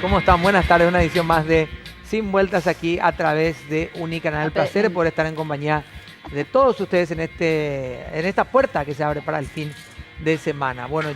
¿Cómo están? Buenas tardes, una edición más de Sin Vueltas aquí a través de Unicanal. El placer de poder estar en compañía de todos ustedes en esta puerta que se abre para el fin de semana. Bueno,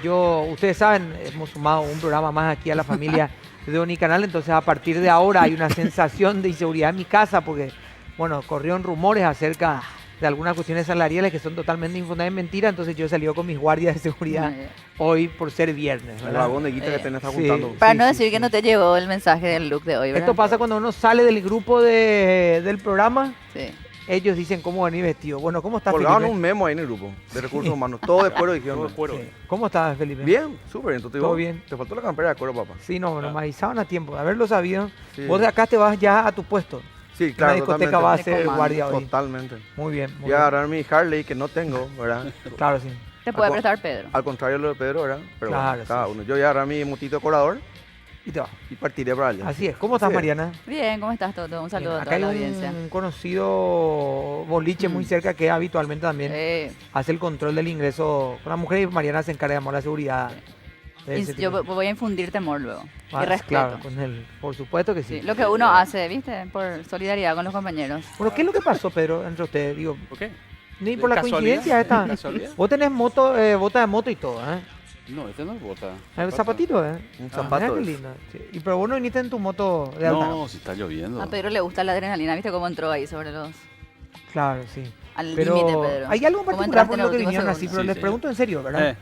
ustedes saben, hemos sumado un programa más aquí a la familia de Unicanal, entonces a partir de ahora hay una sensación de inseguridad en mi casa porque, bueno, corrieron rumores acerca de algunas cuestiones salariales que son totalmente infundadas en mentira, entonces yo he salido con mis guardias de seguridad hoy por ser viernes, ¿verdad? El vagón de guita que tenés juntando. Para no decir que no te llegó el mensaje del look de hoy, ¿verdad? Esto pasa cuando uno sale del grupo del programa. Sí. Ellos dicen cómo venir vestido. Bueno, ¿cómo estás, Colgaban Felipe? un memo ahí en el grupo de recursos humanos. Todo de cuero dijeron. Sí. ¿Cómo estás, Felipe? Bien, súper bien. ¿Todo ¿Todo bien? Te faltó la campera de cuero, papá. Sí, no me avisaban a tiempo. De haberlo sabido. Sí. Vos de acá te vas ya a tu puesto. Sí, claro, La discoteca totalmente. va a ser comando. guardia hoy. Totalmente. Muy bien. Voy a agarrar mi Harley que no tengo, ¿verdad? Claro, sí. Te puede Al- prestar Pedro. Al contrario de lo de Pedro, ¿verdad? Pero Claro, bueno, cada sí. uno. Yo voy a agarrar mi motito decorador Y te vas. y partiré para allá. Así es. ¿Cómo estás, Así es. Mariana? Bien, ¿cómo estás, Toto? Un saludo Bien. a Acá toda hay la audiencia. un conocido boliche muy cerca que habitualmente también hace el control del ingreso con la mujer y Mariana se encarga de la seguridad. De ese Yo tipo. voy a infundir temor luego. Y respeto. Claro, con él. Por supuesto que sí. Sí, lo que uno hace, ¿viste? Por solidaridad con los compañeros. Bueno, ¿qué es lo que pasó, Pedro, entre ustedes? Digo, ¿Por qué? ni por la ¿Casualidad? coincidencia esta. ¿Casualidad? Vos tenés moto, bota de moto y todo, ¿eh? No, este no es bota. El zapatito, ¿eh? Un Ah, zapato mirá qué es. lindo. Sí. Y pero vos no viniste en tu moto de alta No, gama. si está lloviendo. A Pedro le gusta la adrenalina, ¿viste cómo entró ahí sobre los... Claro, sí. Al Pero límite, Pedro? hay algo en ¿Cómo particular entraste por en lo el que último vinieron así, segundo? pero Sí, les sí. pregunto en serio, ¿verdad?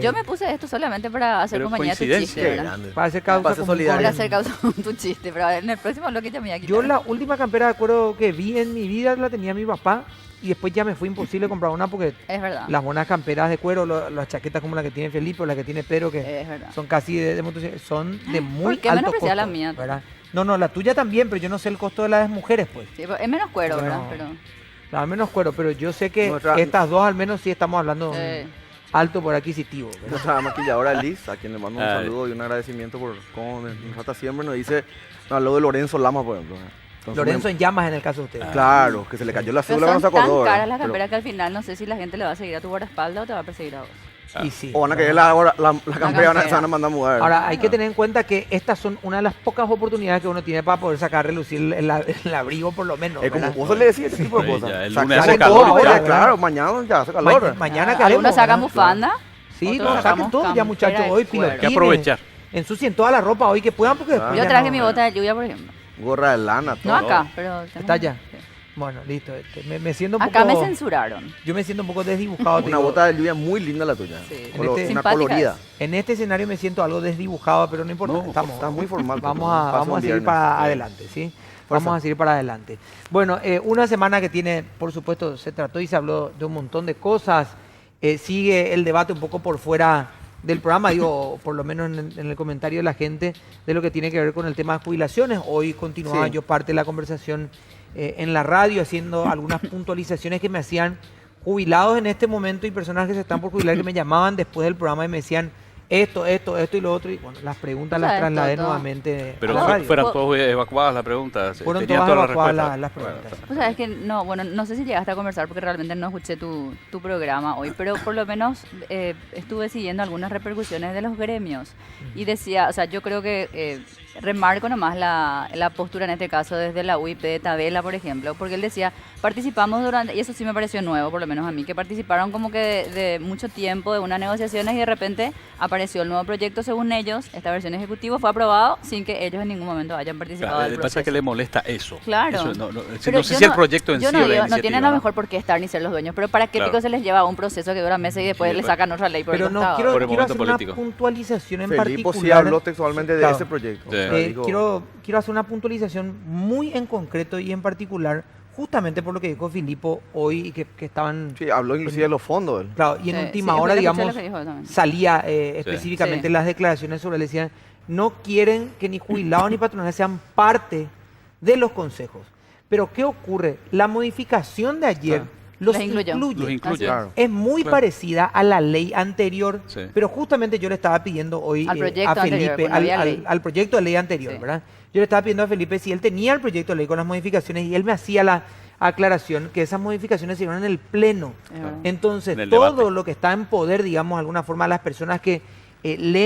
Yo me puse esto solamente para hacer Pero compañía a tu coincidencia. chiste, Qué ¿verdad? grande. Para hacer causa Para ser común solidario. Para con- hacer causa tu chiste, pero en el próximo bloque te me voy a quitar. Yo la última campera de cuero que vi en mi vida la tenía mi papá y después ya me fue imposible comprar una porque Es verdad. las buenas camperas de cuero, las chaquetas como la que tiene Felipe o la que tiene Pedro, que Es verdad. son casi de motocicleta, son de muy ¿Por qué alto menospreciar costo, la mía? ¿verdad? No, la tuya también, pero yo no sé el costo de las mujeres, pues. Sí, pero es menos cuero, Bueno, ¿verdad? Pero... Al menos cuero, pero yo sé que Nuestra- estas dos al menos sí estamos hablando de Sí. un alto por adquisitivo. ¿verdad? Nuestra maquilladora Liz, a quien le mando un Ay. saludo y un agradecimiento por cómo nos trata siempre, nos dice, nos habló de Lorenzo Lama, por ejemplo. Entonces, Lorenzo en llamas en el caso de ustedes. Claro, que se le cayó la Pero cédula cuando se son tan acordó. caras ¿verdad? las Pero- camperas que al final no sé si la gente le va a seguir a tu guardaespaldas o te va a perseguir a vos. Y sí. O van a querer la campera, campera. se van a mandar a mudar. Ahora, hay que tener en cuenta que estas son una de las pocas oportunidades que uno tiene para poder sacar a relucir el abrigo, por lo menos. Es como ¿verdad? vos se le decís ese tipo de Sí, cosas. ya, el Sacar lunes hace todo calor y ahora, todo, claro, ¿verdad? mañana ya hace calor. Mañana Algunos queremos, sacan ¿verdad? bufanda. Sí, otros no, saquen sacamos todo ya, campera muchachos. de Hoy cuero. Hay que pilotines. aprovechar. Ensucien toda la ropa hoy que puedan porque después Yo ya traje no- mi bota de lluvia, por ejemplo. Gorra de lana, todo. No acá, pero... Está ya. Sí. Bueno, listo. Me siento un Acá poco... me censuraron. Yo me siento un poco desdibujado. te Una digo. bota de lluvia muy linda la tuya. Sí. En este- Una Simpática colorida. En este escenario me siento algo desdibujado, pero no importa. No, estamos, está muy formal, Vamos Toto. a, Pasa vamos un a seguir viernes. para Sí. adelante, ¿sí? Fuerza. Vamos a seguir para adelante. Bueno, una semana que tiene, por supuesto, se trató y se habló de un montón de cosas. Sigue el debate un poco por fuera del programa, digo, por lo menos en el comentario de la gente, de lo que tiene que ver con el tema de jubilaciones. Hoy continuaba Sí. yo parte de la conversación en la radio haciendo algunas puntualizaciones que me hacían jubilados en este momento y personas que se están por jubilar que me llamaban después del programa y me decían esto y lo otro. Y bueno, las preguntas las ¿Sabes, trasladé Toto? nuevamente Pero a la No, radio. fueran todas evacuadas las preguntas. Fueron Tenía todas todas evacuadas respuestas. las preguntas. Bueno, O sea, es que no, bueno, no sé si llegaste a conversar porque realmente no escuché tu programa hoy, pero por lo menos estuve siguiendo algunas repercusiones de los gremios y decía, o sea, yo creo que remarco nomás la postura en este caso desde la UIP de Tabela, por ejemplo, porque él decía, participamos durante, y eso sí me pareció nuevo, por lo menos a mí, que participaron como que de mucho tiempo de unas negociaciones y de repente apareció el nuevo proyecto según ellos, esta versión ejecutiva fue aprobado sin que ellos en ningún momento hayan participado claro, del pasa proceso. que le molesta eso. Claro. Eso Pero no sé yo si el proyecto en yo sí no o la digo, no iniciativa. tienen a lo mejor por qué estar ni ser los dueños, pero ¿para qué Claro. pico se les lleva un proceso que dura meses y después Sí, le pues. sacan otra ley por Pero el no, costado? quiero, Por el quiero momento hacer político. una puntualización en Felipe sí particular. habló textualmente de Claro. ese proyecto. Sí. O sea, dijo- Quiero hacer una puntualización muy en concreto y en particular, justamente por lo que dijo Filipo hoy y que estaban... Sí, habló inclusive de los fondos. Él. Claro, y en Sí, última sí, hora, escuché digamos, lo que dijo él también. salía específicamente Sí. las declaraciones sobre él. Decían, no quieren que ni jubilados ni patronales sean parte de los consejos. Pero ¿qué ocurre? La modificación de ayer Claro. los Los incluyó. incluye. Los incluye. Así es. Claro. Es muy Claro. parecida a la ley anterior, Sí. pero justamente yo le estaba pidiendo hoy Al proyecto a Felipe, anterior, porque había ley. al proyecto de ley anterior, Sí. ¿verdad? Yo le estaba pidiendo a Felipe si él tenía el proyecto de ley con las modificaciones y él me hacía la aclaración que esas modificaciones se hicieron en el Pleno. Es verdad. Entonces, En el todo debate. lo que está en poder, digamos, de alguna forma, de las personas que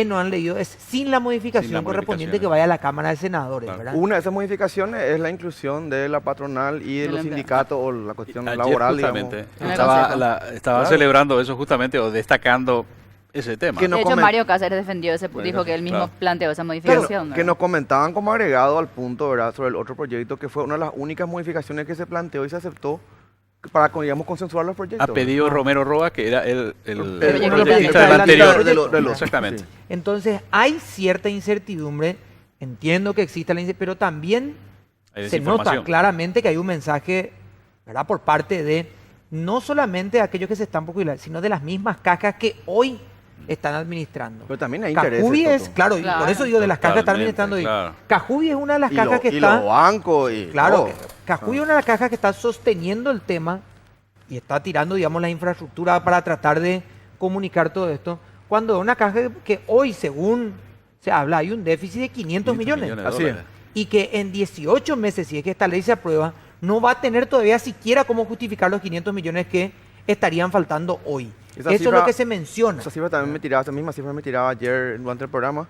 no han leído, es sin la modificación Sin la correspondiente modificación. que vaya a la Cámara de Senadores, Claro. ¿verdad? Una de esas modificaciones es la inclusión de la patronal y de De los la empleada. sindicatos o la cuestión Ayer laboral, digamos. justamente En el estaba, Consejo. estaba Claro. celebrando eso justamente o destacando ese tema. Que no De hecho, comen- Mario Cáceres defendió ese, Bueno, dijo que él mismo claro. planteó esa Claro, modificación. que ¿verdad? nos comentaban como agregado al punto, ¿verdad? Sobre el otro proyecto, que fue una de las únicas modificaciones que se planteó y se aceptó para, digamos, consensuar los proyectos. Ha pedido Ah. Romero Roa, que era el proyectista proyectista del del anterior. anterior. del otro. Exactamente. Sí. Entonces, hay cierta incertidumbre, entiendo que exista la incertidumbre, pero también Hay se nota desinformación. claramente que hay un mensaje, ¿verdad? Por parte de no solamente de aquellos que se están populares, sino de las mismas cajas que hoy están administrando. Pero también hay intereses. Cajubi es, Toto. claro, y por Claro. eso digo de las cajas que están Totalmente, administrando hoy. claro. Cajubi es una de las Y, cajas que y está... los bancos y Claro, todo. Cajubi es una de las cajas que está sosteniendo el tema y está tirando, digamos, la infraestructura para tratar de comunicar todo esto. Cuando es una caja que hoy, según se habla, hay un déficit de 500 millones. de Así es. dólares. Y que en 18 meses, si es que esta ley se aprueba, no va a tener todavía siquiera cómo justificar los 500 millones que estarían faltando hoy. Esa Eso es cifra- lo que se menciona. Esa cifra también me tiraba, esa misma cifra me tiraba ayer durante el programa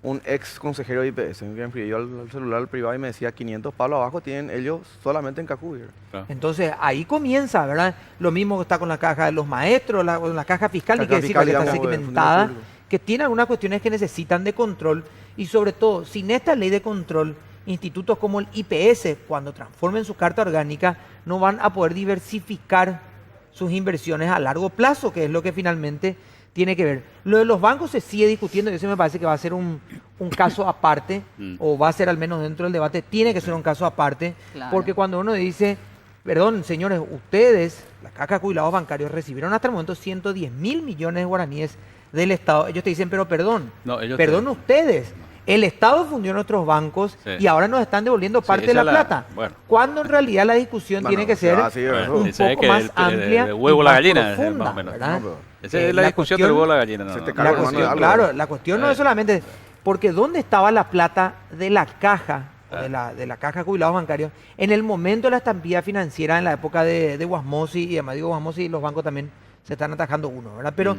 un ex consejero de IPS que me escribió al celular privado y me decía 500 palos abajo tienen ellos solamente en Cajubi. Claro. Entonces ahí comienza, ¿verdad? Lo mismo que está con la caja de los maestros, con la caja fiscal, ni Caja que decir fiscal, que está digamos, del segmentada, Fondo Público. que tiene algunas cuestiones que necesitan de control y sobre todo, sin esta ley de control, institutos como el IPS, cuando transformen su carta orgánica, no van a poder diversificar sus inversiones a largo plazo, que es lo que finalmente tiene que ver. Lo de los bancos se sigue discutiendo y eso me parece que va a ser un caso aparte, o va a ser al menos dentro del debate, tiene que ser un caso aparte, Claro. porque cuando uno dice, perdón, señores, ustedes, la caja de jubilados bancarios, recibieron hasta el momento 110.000 millones de guaraníes del Estado. Ellos te dicen, pero perdón, No, ellos perdón te- ustedes. El Estado fundió nuestros bancos Sí. y ahora nos están devolviendo Sí, parte de esa la es la- plata. bueno. Cuando en realidad la discusión Bueno, tiene que se ser va así, ¿verdad? un Ese es poco que más el amplia huevo y o la más gallina, profunda, más o menos. ¿verdad? No, pero Esa es la discusión del cuestión- huevo o la gallina. No, se no, te no. cae La la mano de cuestión, algo, claro, ¿verdad? la cuestión no es solamente porque dónde estaba la plata de la caja, o de la caja de jubilados bancarios, en el momento de la estampida financiera en la época de Guasmosi, y además digo Guasmosi y los bancos también se están atajando uno, ¿verdad? Pero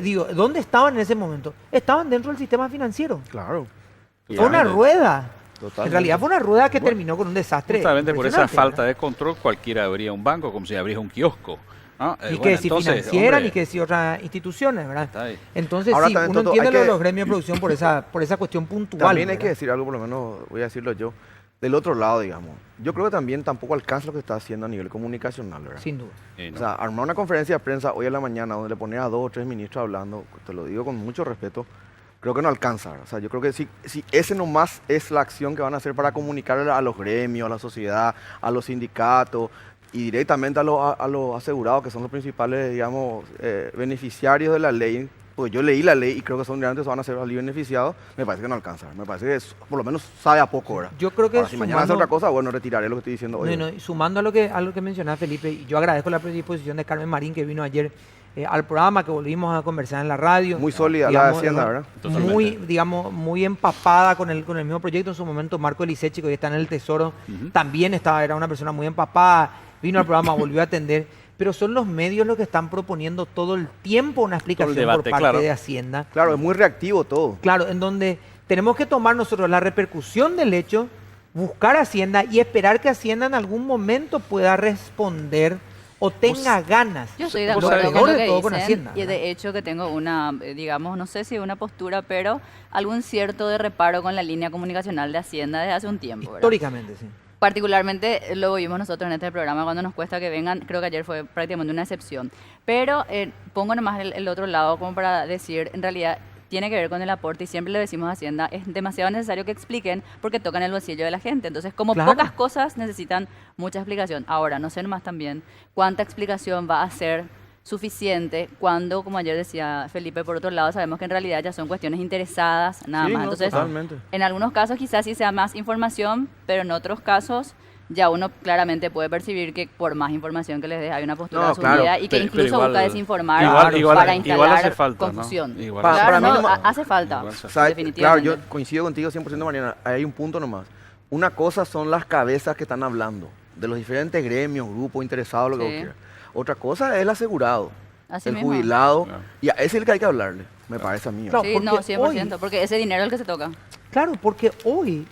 digo, ¿dónde estaban en ese momento? Estaban dentro del sistema financiero. Claro. Fue una Totalmente. rueda. Totalmente. En realidad fue una rueda que terminó con un desastre. Justamente por esa impresionante, falta ¿verdad? de control, cualquiera abría un banco como si abrieras un kiosco. ¿no? Ni Bueno, que decir entonces, financiera, hombre, ni que decir otras instituciones, ¿verdad? está ahí. Entonces Ahora sí, también, uno Toto, entiende hay lo de que- los gremios de producción por esa cuestión puntual. También hay que ¿verdad? decir algo, por lo menos voy a decirlo yo, del otro lado, digamos. Yo creo que también tampoco alcanza lo que está haciendo a nivel comunicacional, ¿verdad? Sin duda. Sí, ¿no? O sea, armar una conferencia de prensa hoy en la mañana donde le pones a 2 o 3 ministros hablando, te lo digo con mucho respeto, creo que no alcanza. ¿verdad? O sea, yo creo que si ese nomás es la acción que van a hacer para comunicar a los gremios, a la sociedad, a los sindicatos y directamente a los asegurados, que son los principales, digamos, beneficiarios de la ley, pues yo leí la ley y creo que son grandes, van a ser los beneficiados, me parece que no alcanza. Me parece que por lo menos sabe a poco, ¿verdad? Yo creo que Ahora, si mañana hace sumando- otra cosa, bueno, retiraré lo que estoy diciendo hoy. No, y sumando a lo que mencionaba Felipe, y yo agradezco la predisposición de Carmen Marín que vino ayer al programa, que volvimos a conversar en la radio. Muy sólida la Hacienda, ¿verdad? Totalmente. Muy, digamos, muy empapada con el mismo proyecto. En su momento, Marco Elisechi, que hoy está en el Tesoro, también era una persona muy empapada, vino al programa, volvió a atender. Pero son los medios los que están proponiendo todo el tiempo una explicación debate, por parte claro. de Hacienda. Claro, es muy reactivo todo. Claro, en donde tenemos que tomar nosotros la repercusión del hecho, buscar Hacienda y esperar que Hacienda en algún momento pueda responder o tenga ganas. Yo estoy de Vos acuerdo sabés- con lo Sobre que todo con dicen, Hacienda, y ¿verdad? de hecho que tengo una, digamos, no sé si una postura, pero algún cierto de reparo con la línea comunicacional de Hacienda desde hace un tiempo, ¿verdad? Históricamente, sí. Particularmente lo vimos nosotros en este programa cuando nos cuesta que vengan, creo que ayer fue prácticamente una excepción. Pero pongo nomás el otro lado como para decir, en realidad tiene que ver con el aporte y siempre le decimos a Hacienda, es demasiado necesario que expliquen porque tocan el bolsillo de la gente. Entonces, como Claro. pocas cosas necesitan mucha explicación. Ahora, no sé nomás también cuánta explicación va a ser suficiente cuando, como ayer decía Felipe, por otro lado, sabemos que en realidad ya son cuestiones interesadas, nada Sí, más. no, Entonces, totalmente. en algunos casos quizás sí sea más información, pero en otros casos ya uno claramente puede percibir que por más información que les dé hay una postura No, asumida claro, y que pero incluso igual- busca desinformar igual- para igual instalar hace falta, ¿no? confusión. Igual Claro, hace falta. no, Para mí no- hace falta, Igual hace O sea, definitivamente. claro, yo coincido contigo 100%, Mariana. Hay un punto nomás. Una cosa son las cabezas que están hablando, de los diferentes gremios, grupos interesados, lo que Sí. vos quieras. Otra cosa es el asegurado. Así el mismo. jubilado, Claro. y a ese es el que hay que hablarle, me parece a mí. Claro. Sí, porque no, 100%, hoy- porque ese dinero es el que se toca. Claro, porque hoy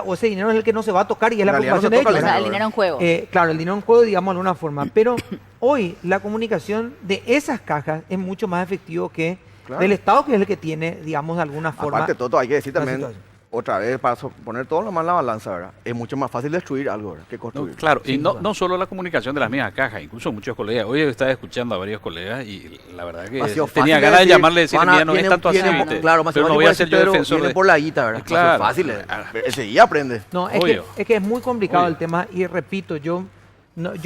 o ese dinero es el que no se va a tocar y es la En realidad no se preocupación de toca ellos. O sea, ¿verdad? el dinero en juego. Claro, el dinero en juego, digamos, de alguna forma. Pero hoy la comunicación de esas cajas es mucho más efectivo que Claro. del Estado, que es el que tiene, digamos, de alguna forma. Aparte, Toto, hay que decir la también, situación. otra vez, para poner todo lo más en la balanza, ¿verdad? Es mucho más fácil destruir algo, ¿verdad? Que No, construir. claro, y Sin no, duda. no solo la comunicación de las mismas cajas, incluso muchos colegas. Hoy estaba escuchando a varios colegas y la verdad que Ha sido tenía fácil ganas de decir, llamarle y decir, van a- mira, no es vienen- tanto así, vienen- ¿viste? Claro, más Pero no fácil voy a decir, ser yo Pedro, defensor vienen de... por la guita, ¿verdad? Claro. Más fácil, ese día aprende. No, Obvio. es que es muy complicado Obvio. el tema y repito, yo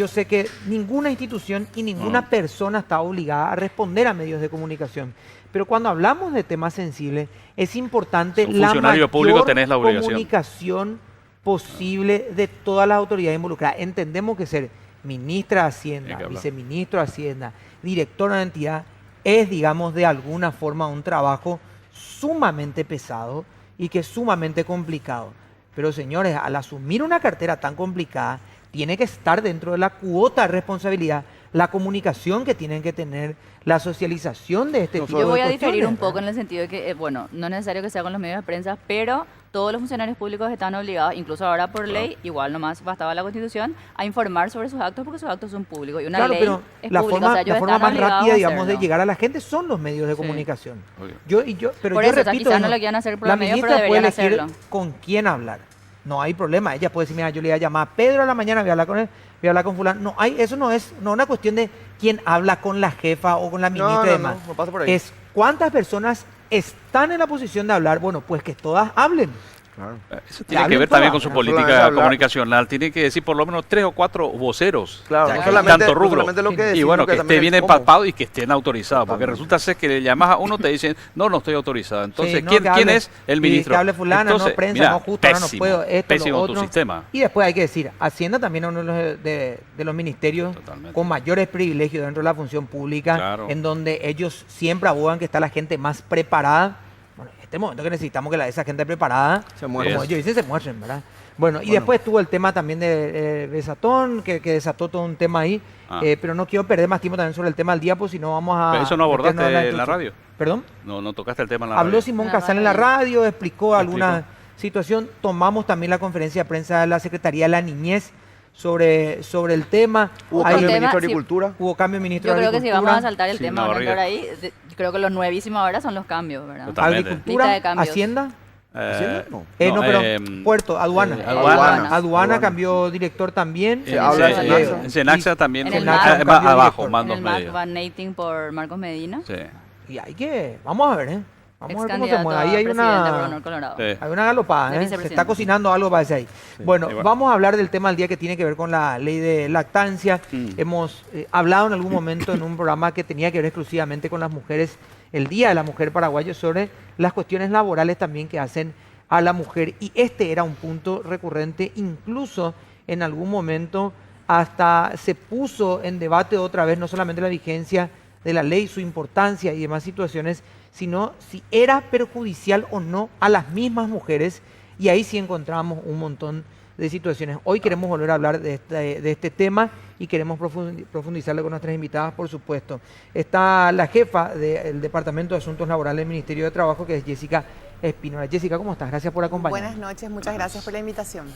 sé que ninguna institución y ninguna No. persona está obligada a responder a medios de comunicación. Pero cuando hablamos de temas sensibles, es importante Sos la funcionario mayor público, tenés la obligación. comunicación posible de todas las autoridades involucradas. Entendemos que ser ministra de Hay Hacienda, que hablar. viceministro de Hacienda, director de una entidad, es, digamos, de alguna forma un trabajo sumamente pesado y que es sumamente complicado. Pero señores, al asumir una cartera tan complicada, tiene que estar dentro de la cuota de responsabilidad la comunicación que tienen que tener, la socialización de este Nosotros- tipo Yo de voy a cuestiones, diferir un ¿verdad? poco en el sentido de que, bueno, no es necesario que sea con los medios de prensa, pero todos los funcionarios públicos están obligados, incluso ahora por ley, igual nomás bastaba la Constitución, a informar sobre sus actos porque sus actos son públicos. Y una Claro, ley pero es la pública, forma, o sea, ellos la forma están más obligados rápida, a digamos, de hacerlo. llegar a la gente son los medios de Sí. comunicación. Obvio. Pero Por yo eso, repito, quizás no no, lo quieran hacer por la los medios, pero ministra puede deberían elegir hacerlo. con quién hablar. No hay problema. Ella puede decir, mira, yo le voy a llamar a Pedro a la mañana, voy a hablar con él, voy a hablar con fulano. No hay, eso no es una cuestión de quién habla con la jefa o con la ministra y demás. No pasa por ahí. Es cuántas personas están en la posición de hablar. Bueno, pues que todas hablen. Claro. Eso tiene que hablen ver también todas, con su ¿no? Solamente política hablar. comunicacional. Tiene que decir por lo menos 3 o 4 voceros. Claro, Ya, no ya. solamente, Tanto no rubro. solamente lo que Y decís, Y bueno, sino que también esté bien el cómo. empapado y que estén autorizados. Porque Totalmente. resulta ser que le llamas a uno, te dicen, no, no estoy autorizado. Entonces, Sí, no, ¿quién, que quién hable- es el y ministro? que hable fulana, Entonces, no prensa, mira, no justo, ahora no pésimo, puedo, esto, pésimo lo tu otro. sistema. Y después hay que decir, Hacienda también es uno de los ministerios Totalmente. con mayores privilegios dentro de la función pública, Claro. en donde ellos siempre abogan que está la gente más preparada. Bueno, en este momento que necesitamos que esa gente preparada, Se muestre. como ellos dicen, se muestren, ¿verdad? Bueno, y Bueno. después tuvo el tema también de Besatón, que desató todo un tema ahí, Ah. pero no quiero perder más tiempo también sobre el tema del día, pues si no vamos a... Pero eso no meternos abordaste en la instrucción. radio. ¿Perdón? No, no tocaste el tema en la Habló radio. Simón En la Casal en la radio. radio, explicó alguna Explicó. situación. Tomamos también la conferencia de prensa de la Secretaría de la Niñez sobre el tema. Hubo Ahí cambio de tema, ministro de sí. Agricultura. hubo cambio de ministro Yo de creo que si vamos a Agricultura, saltar el Sí, tema una hablando barriga. ahí, creo que lo nuevísimo ahora son los cambios, ¿verdad? Total. Totalmente. Agricultura, Lista de cambios. Hacienda, ¿Hacienda? No. no, pero em, Puerto, aduana. Aduana. Aduana cambió director también. Se habla de Senaxa. En Senaxa también. En el Senaxa, MAC, un más cambio de abajo, director. más En dos el MAC medios. Van Nating por Marcos Medina, Sí. Y hay que, vamos a ver, ¿eh? Vamos a ex ver cómo se candidato mueve. a Ahí hay presidente por una... Honor Colorado. Sí. Hay una galopada, De ¿eh? Se vicepresidente. está cocinando algo, parece ahí. Bueno, igual. vamos a hablar del tema del día que tiene que ver con la ley de lactancia. Mm. Hemos hablado en algún momento en un programa que tenía que ver exclusivamente con las mujeres, el Día de la Mujer Paraguayo, sobre las cuestiones laborales también que hacen a la mujer. Y este era un punto recurrente, incluso en algún momento hasta se puso en debate otra vez no solamente la vigencia de la ley, su importancia y demás situaciones, sino si era perjudicial o no a las mismas mujeres, y ahí sí encontramos un montón de situaciones. Hoy queremos volver a hablar de este tema y queremos profundizarlo con nuestras invitadas, por supuesto. Está la jefa del Departamento de Asuntos Laborales del Ministerio de Trabajo, que es Jessica Espínola. Jessica, ¿cómo estás? Gracias por acompañarnos. Buenas noches, muchas gracias por la invitación.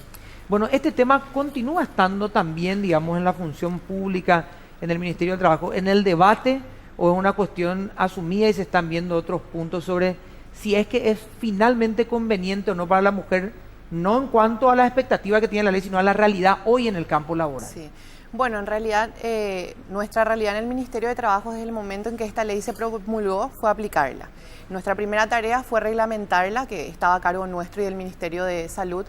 Bueno, este tema continúa estando también, digamos, en la función pública, en el Ministerio del Trabajo, en el debate, o es una cuestión asumida y se están viendo otros puntos sobre si es que es finalmente conveniente o no para la mujer, no en cuanto a la expectativa que tiene la ley, sino a la realidad hoy en el campo laboral. Sí. Bueno, en realidad, nuestra realidad en el Ministerio de Trabajo desde el momento en que esta ley se promulgó fue aplicarla. Nuestra primera tarea fue reglamentarla, que estaba a cargo nuestro y del Ministerio de Salud.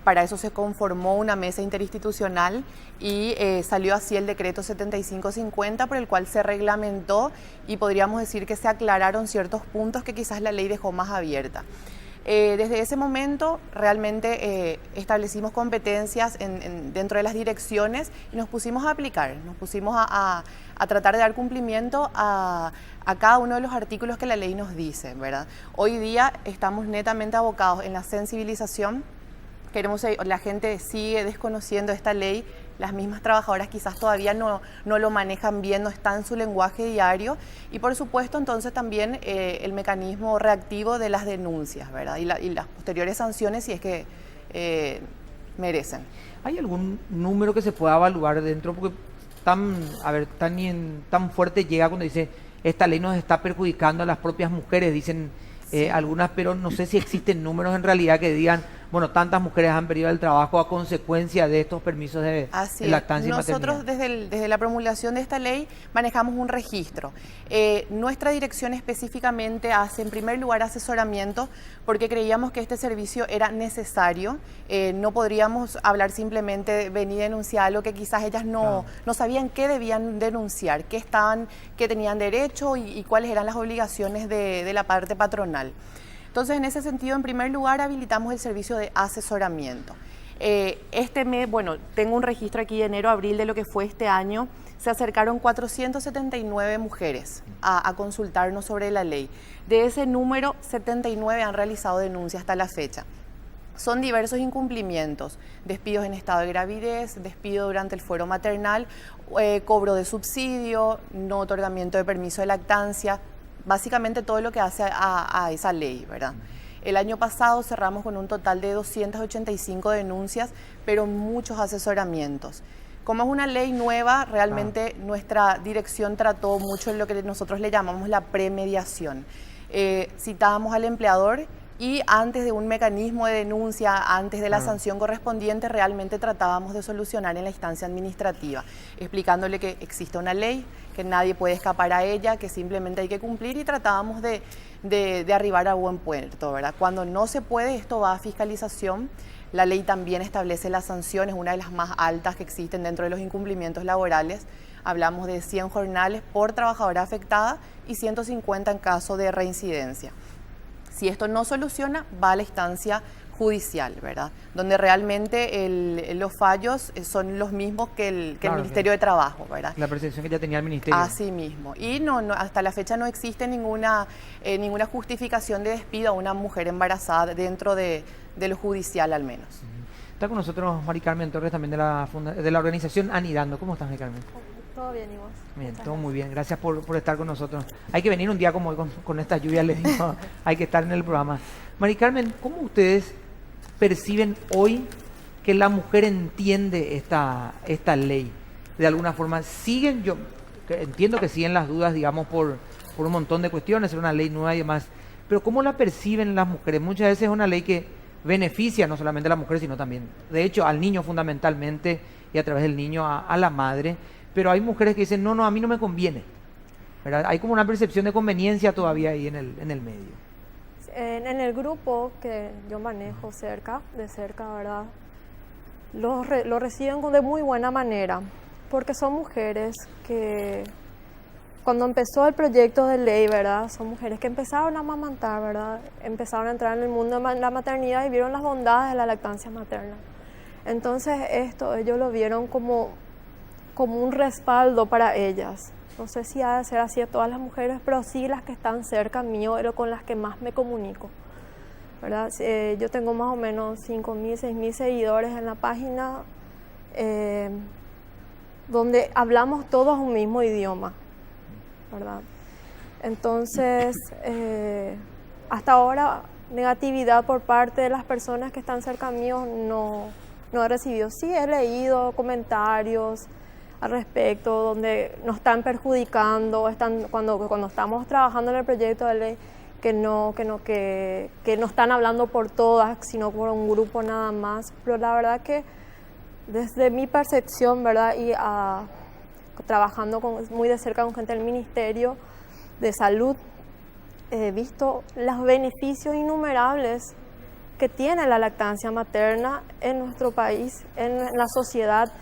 Para eso se conformó una mesa interinstitucional y salió así el decreto 7550, por el cual se reglamentó y podríamos decir que se aclararon ciertos puntos que quizás la ley dejó más abierta. Desde ese momento realmente establecimos competencias dentro de las direcciones y nos pusimos a aplicar, nos pusimos a tratar de dar cumplimiento a cada uno de los artículos que la ley nos dice, ¿verdad? Hoy día estamos netamente abocados en la sensibilización. La gente sigue desconociendo esta ley, las mismas trabajadoras quizás todavía no lo manejan bien, no está en su lenguaje diario. Y por supuesto entonces también el mecanismo reactivo de las denuncias, ¿verdad? Y las posteriores sanciones si es que merecen. ¿Hay algún número que se pueda evaluar dentro? Porque tan fuerte llega cuando dice esta ley nos está perjudicando a las propias mujeres, dicen algunas, pero no sé si existen números en realidad que digan, bueno, tantas mujeres han perdido el trabajo a consecuencia de estos permisos de lactancia y maternidad. Nosotros desde la promulgación de esta ley manejamos un registro. Nuestra dirección específicamente hace en primer lugar asesoramiento porque creíamos que este servicio era necesario. No podríamos hablar simplemente de venir a denunciar algo que quizás ellas no sabían qué debían denunciar, qué tenían derecho y cuáles eran las obligaciones de la parte patronal. Entonces, en ese sentido, en primer lugar, habilitamos el servicio de asesoramiento. Este mes, bueno, tengo un registro aquí de enero a abril de lo que fue este año. Se acercaron 479 mujeres a consultarnos sobre la ley. De ese número, 79 han realizado denuncias hasta la fecha. Son diversos incumplimientos, despidos en estado de gravidez, despido durante el fuero maternal, cobro de subsidio, no otorgamiento de permiso de lactancia, básicamente todo lo que hace a esa ley, ¿verdad? El año pasado cerramos con un total de 285 denuncias, pero muchos asesoramientos. Como es una ley nueva, realmente nuestra dirección trató mucho en lo que nosotros le llamamos la premediación. Citábamos al empleador y antes de un mecanismo de denuncia, antes de la sanción correspondiente, realmente tratábamos de solucionar en la instancia administrativa, explicándole que existe una ley, que nadie puede escapar a ella, que simplemente hay que cumplir y tratábamos de arribar a buen puerto, ¿verdad? Cuando no se puede, esto va a fiscalización. La ley también establece las sanciones, una de las más altas que existen dentro de los incumplimientos laborales. Hablamos de 100 jornales por trabajadora afectada y 150 en caso de reincidencia. Si esto no soluciona, va a la instancia judicial, ¿verdad? Donde realmente los fallos son los mismos que el Ministerio de Trabajo, ¿verdad? La percepción que ya tenía el Ministerio. Así mismo. Y hasta la fecha no existe ninguna justificación de despido a una mujer embarazada dentro de lo judicial al menos. Está con nosotros Mari Carmen Torres, también de la organización Anidando. ¿Cómo estás, Mari Carmen? Todo bien, ¿y vos? Bien, todo muy bien. Gracias por estar con nosotros. Hay que venir un día como hoy con esta lluvia, les digo, hay que estar en el programa. Mari Carmen, ¿cómo ustedes perciben hoy que la mujer entiende esta ley? De alguna forma, yo entiendo que siguen las dudas, digamos, por un montón de cuestiones, es una ley nueva y demás, pero ¿cómo la perciben las mujeres? Muchas veces es una ley que beneficia no solamente a la mujer, sino también, de hecho, al niño fundamentalmente, y a través del niño a la madre. Pero hay mujeres que dicen, no, a mí no me conviene, ¿verdad? Hay como una percepción de conveniencia todavía ahí en el medio. En el grupo que yo manejo de cerca, ¿verdad? Lo reciben de muy buena manera, porque son mujeres que, cuando empezó el proyecto de ley, ¿verdad? Son mujeres que empezaron a amamantar, ¿verdad? Empezaron a entrar en el mundo de la maternidad y vieron las bondades de la lactancia materna. Entonces ellos lo vieron como un respaldo para ellas. No sé si ha de ser así a todas las mujeres, pero sí las que están cerca mío, pero con las que más me comunico, ¿verdad? Yo tengo más o menos 5.000, 6.000 seguidores en la página, donde hablamos todos un mismo idioma, ¿verdad? Entonces, hasta ahora, negatividad por parte de las personas que están cerca mío no he recibido. Sí he leído comentarios al respecto, donde nos están perjudicando, cuando estamos trabajando en el proyecto de ley, que no están hablando por todas, sino por un grupo nada más. Pero la verdad que desde mi percepción, ¿verdad? Y trabajando muy de cerca con gente del Ministerio de Salud, he visto los beneficios innumerables que tiene la lactancia materna en nuestro país, en la sociedad,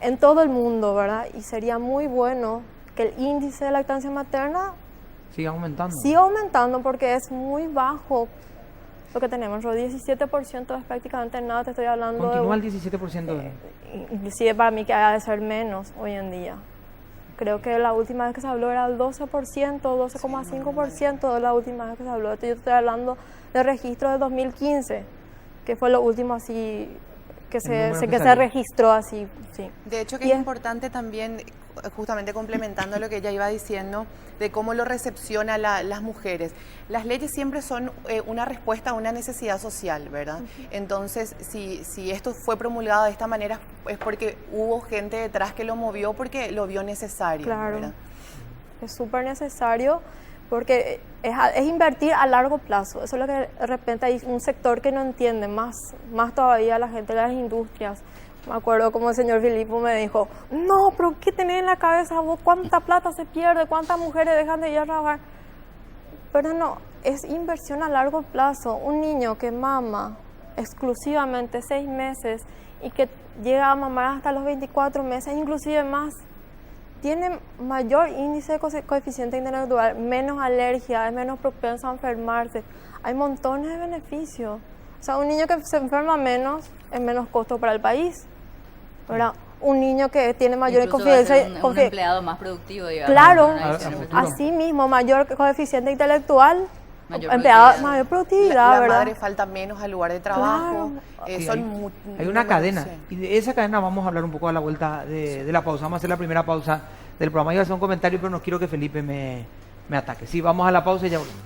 en todo el mundo, ¿verdad? Y sería muy bueno que el índice de lactancia materna siga aumentando. Siga aumentando, porque es muy bajo lo que tenemos. El 17% es prácticamente nada, te estoy hablando. Continúa el 17%. Inclusive para mí que ha de ser menos hoy en día. Creo que la última vez que se habló era el 12%, 12,5% de la última vez que se habló. Yo estoy hablando de registro de 2015, que fue lo último así que se salió. registró así, sí. De hecho, que Y es es- importante también, justamente complementando lo que ella iba diciendo, de cómo lo recepciona las mujeres. Las leyes siempre son una respuesta a una necesidad social, ¿verdad? Entonces, si esto fue promulgado de esta manera, es porque hubo gente detrás que lo movió porque lo vio necesario, Claro. ¿verdad? Es súper necesario porque es invertir a largo plazo. Eso es lo que de repente hay un sector que no entiende, más todavía la gente de las industrias. Me acuerdo como el señor Filipo me dijo, no, pero ¿qué tenés en la cabeza vos? ¿Cuánta plata se pierde? ¿Cuántas mujeres dejan de ir a trabajar? Pero no, es inversión a largo plazo. Un niño que mama exclusivamente 6 meses y que llega a mamar hasta los 24 meses, inclusive más, tiene mayor índice de coeficiente intelectual, menos alergia, es menos propenso a enfermarse. Hay montones de beneficios. O sea, un niño que se enferma menos es menos costo para el país, ¿verdad? Un niño que tiene mayor Incluso va a ser coeficiente... un empleado más productivo, digamos. Claro, con una visión futuro. profesional. así mismo, mayor coeficiente intelectual, Mayor empleado, productividad. mayor productividad, La ¿verdad? madre falta menos al lugar de trabajo. Claro. Sí, Son hay una cadena. sí. Y de esa cadena vamos a hablar un poco a la vuelta de la pausa. Vamos a hacer la primera pausa del programa. Iba a hacer un comentario, pero no quiero que Felipe me ataque. Sí, vamos a la pausa y ya volvemos.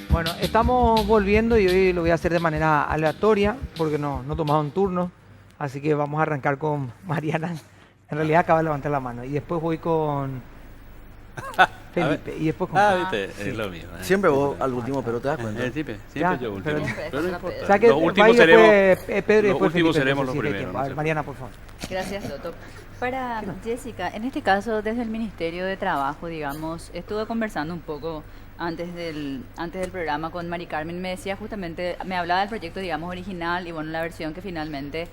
Bueno, estamos volviendo y hoy lo voy a hacer de manera aleatoria porque no tomaron turno. Así que vamos a arrancar con Mariana. En realidad acaba de levantar la mano. Y después voy con Felipe. Y después con viste, es lo mismo. Siempre vos al último, pero te das cuenta. Siempre Ya, yo último. pero- Siempre, Pero no eso importa. es O sea que Los va últimos y seremos, después Pedro y los después últimos Felipe. seremos los entonces, sí, primeros. tiempo. A ver, no sé. Mariana, por favor. Gracias, Toto. Para Jessica, en este caso, desde el Ministerio de Trabajo, digamos, estuve conversando un poco antes del programa con Mari Carmen. Me decía justamente, me hablaba del proyecto, digamos, original y bueno, la versión que finalmente,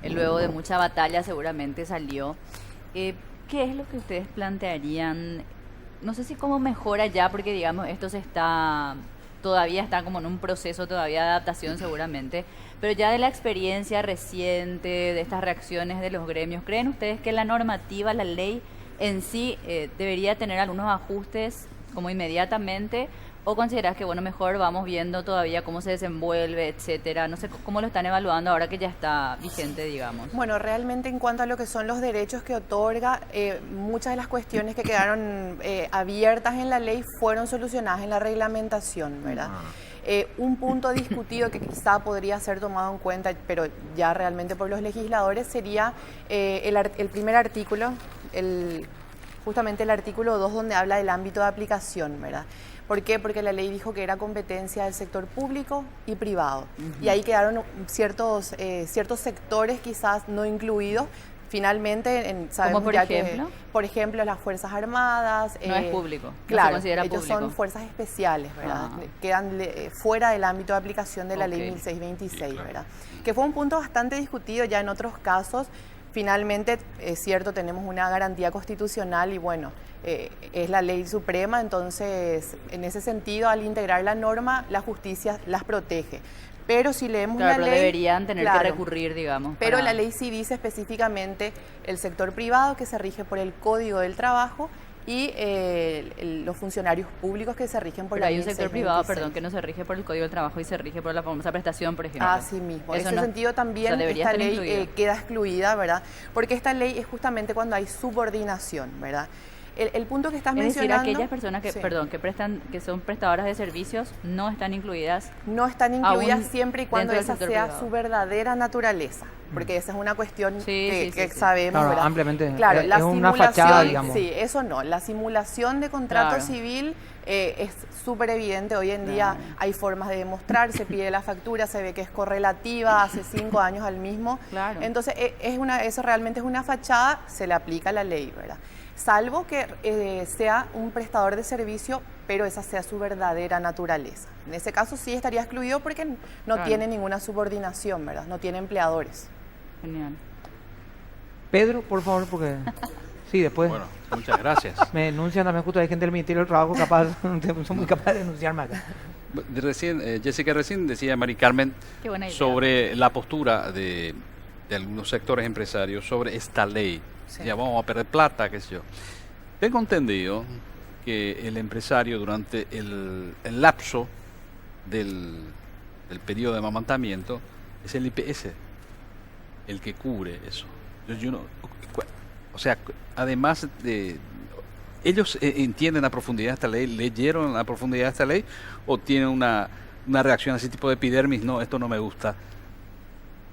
luego de mucha batalla, seguramente salió. ¿Qué es lo que ustedes plantearían? No sé si cómo mejora ya, porque digamos, esto todavía está como en un proceso todavía de adaptación seguramente, pero ya de la experiencia reciente, de estas reacciones de los gremios, ¿creen ustedes que la normativa, la ley en sí debería tener algunos ajustes como inmediatamente? ¿O considerás que, bueno, mejor vamos viendo todavía cómo se desenvuelve, etcétera? No sé cómo lo están evaluando ahora que ya está vigente, digamos. Bueno, realmente en cuanto a lo que son los derechos que otorga, muchas de las cuestiones que quedaron abiertas en la ley fueron solucionadas en la reglamentación, ¿verdad? Un punto discutido que quizá podría ser tomado en cuenta, pero ya realmente por los legisladores, sería el primer artículo, justamente el artículo 2, donde habla del ámbito de aplicación, ¿verdad? ¿Por qué? Porque la ley dijo que era competencia del sector público y privado. Y ahí quedaron ciertos sectores quizás no incluidos. Finalmente, sabemos por ya ejemplo? que, por ejemplo, las Fuerzas Armadas... No es público, no se Claro, considera ellos público. son fuerzas especiales, ¿verdad? Ah. Quedan fuera del ámbito de aplicación de la ley Ok. 1626, Claro. ¿verdad? Que fue un punto bastante discutido ya en otros casos. Finalmente, es cierto, tenemos una garantía constitucional y bueno, es la ley suprema, entonces en ese sentido, al integrar la norma, la justicia las protege. Pero si leemos Claro, la pero ley... deberían tener claro, que recurrir, digamos. pero para- la ley sí dice específicamente el sector privado que se rige por el Código del Trabajo y los funcionarios públicos que se rigen por Pero la hay ley un sector privado, 1626. perdón, que no se rige por el Código del Trabajo y se rige por la famosa prestación, por ejemplo. Así mismo. En Eso ese no- sentido o también sea, debería esta estar ley incluido. queda excluida, ¿verdad? Porque esta ley es justamente cuando hay subordinación, ¿verdad? El punto que estás Es decir, mencionando... aquellas personas que, Sí. perdón, que son prestadoras de servicios no están incluidas. No están incluidas Aún siempre y cuando dentro del esa sector sea privado. su verdadera naturaleza, porque esa es una cuestión Sí, que sí. sabemos, Claro, ¿verdad? ampliamente. Claro, la Es una simulación, fachada, digamos. sí, eso no, la simulación de contrato Claro. civil es súper evidente. Hoy en día Claro. hay formas de demostrar, se pide la factura, se ve que es correlativa, hace 5 años al mismo. Claro. Entonces, eso realmente es una fachada, se le aplica la ley, ¿verdad? Salvo que sea un prestador de servicio, pero esa sea su verdadera naturaleza. En ese caso sí estaría excluido porque no Claro. tiene ninguna subordinación, ¿verdad? No tiene empleadores. Genial. Pedro, por favor, porque... Sí, después Bueno, muchas gracias. me denuncian también justo, hay gente del Ministerio del Trabajo capaz, son muy capaces de denunciarme acá. Jessica, recién decía Mari Carmen Qué buena idea. sobre la postura de de algunos sectores empresarios sobre esta ley. Sí. Ya vamos a perder plata, qué sé yo. Tengo entendido que el empresario durante el lapso del periodo de amamantamiento es el IPS el que cubre eso. O sea, además de... ¿Ellos entienden a profundidad esta ley? ¿Leyeron a profundidad esta ley? ¿O tienen una reacción a ese tipo de epidermis? No, esto no me gusta.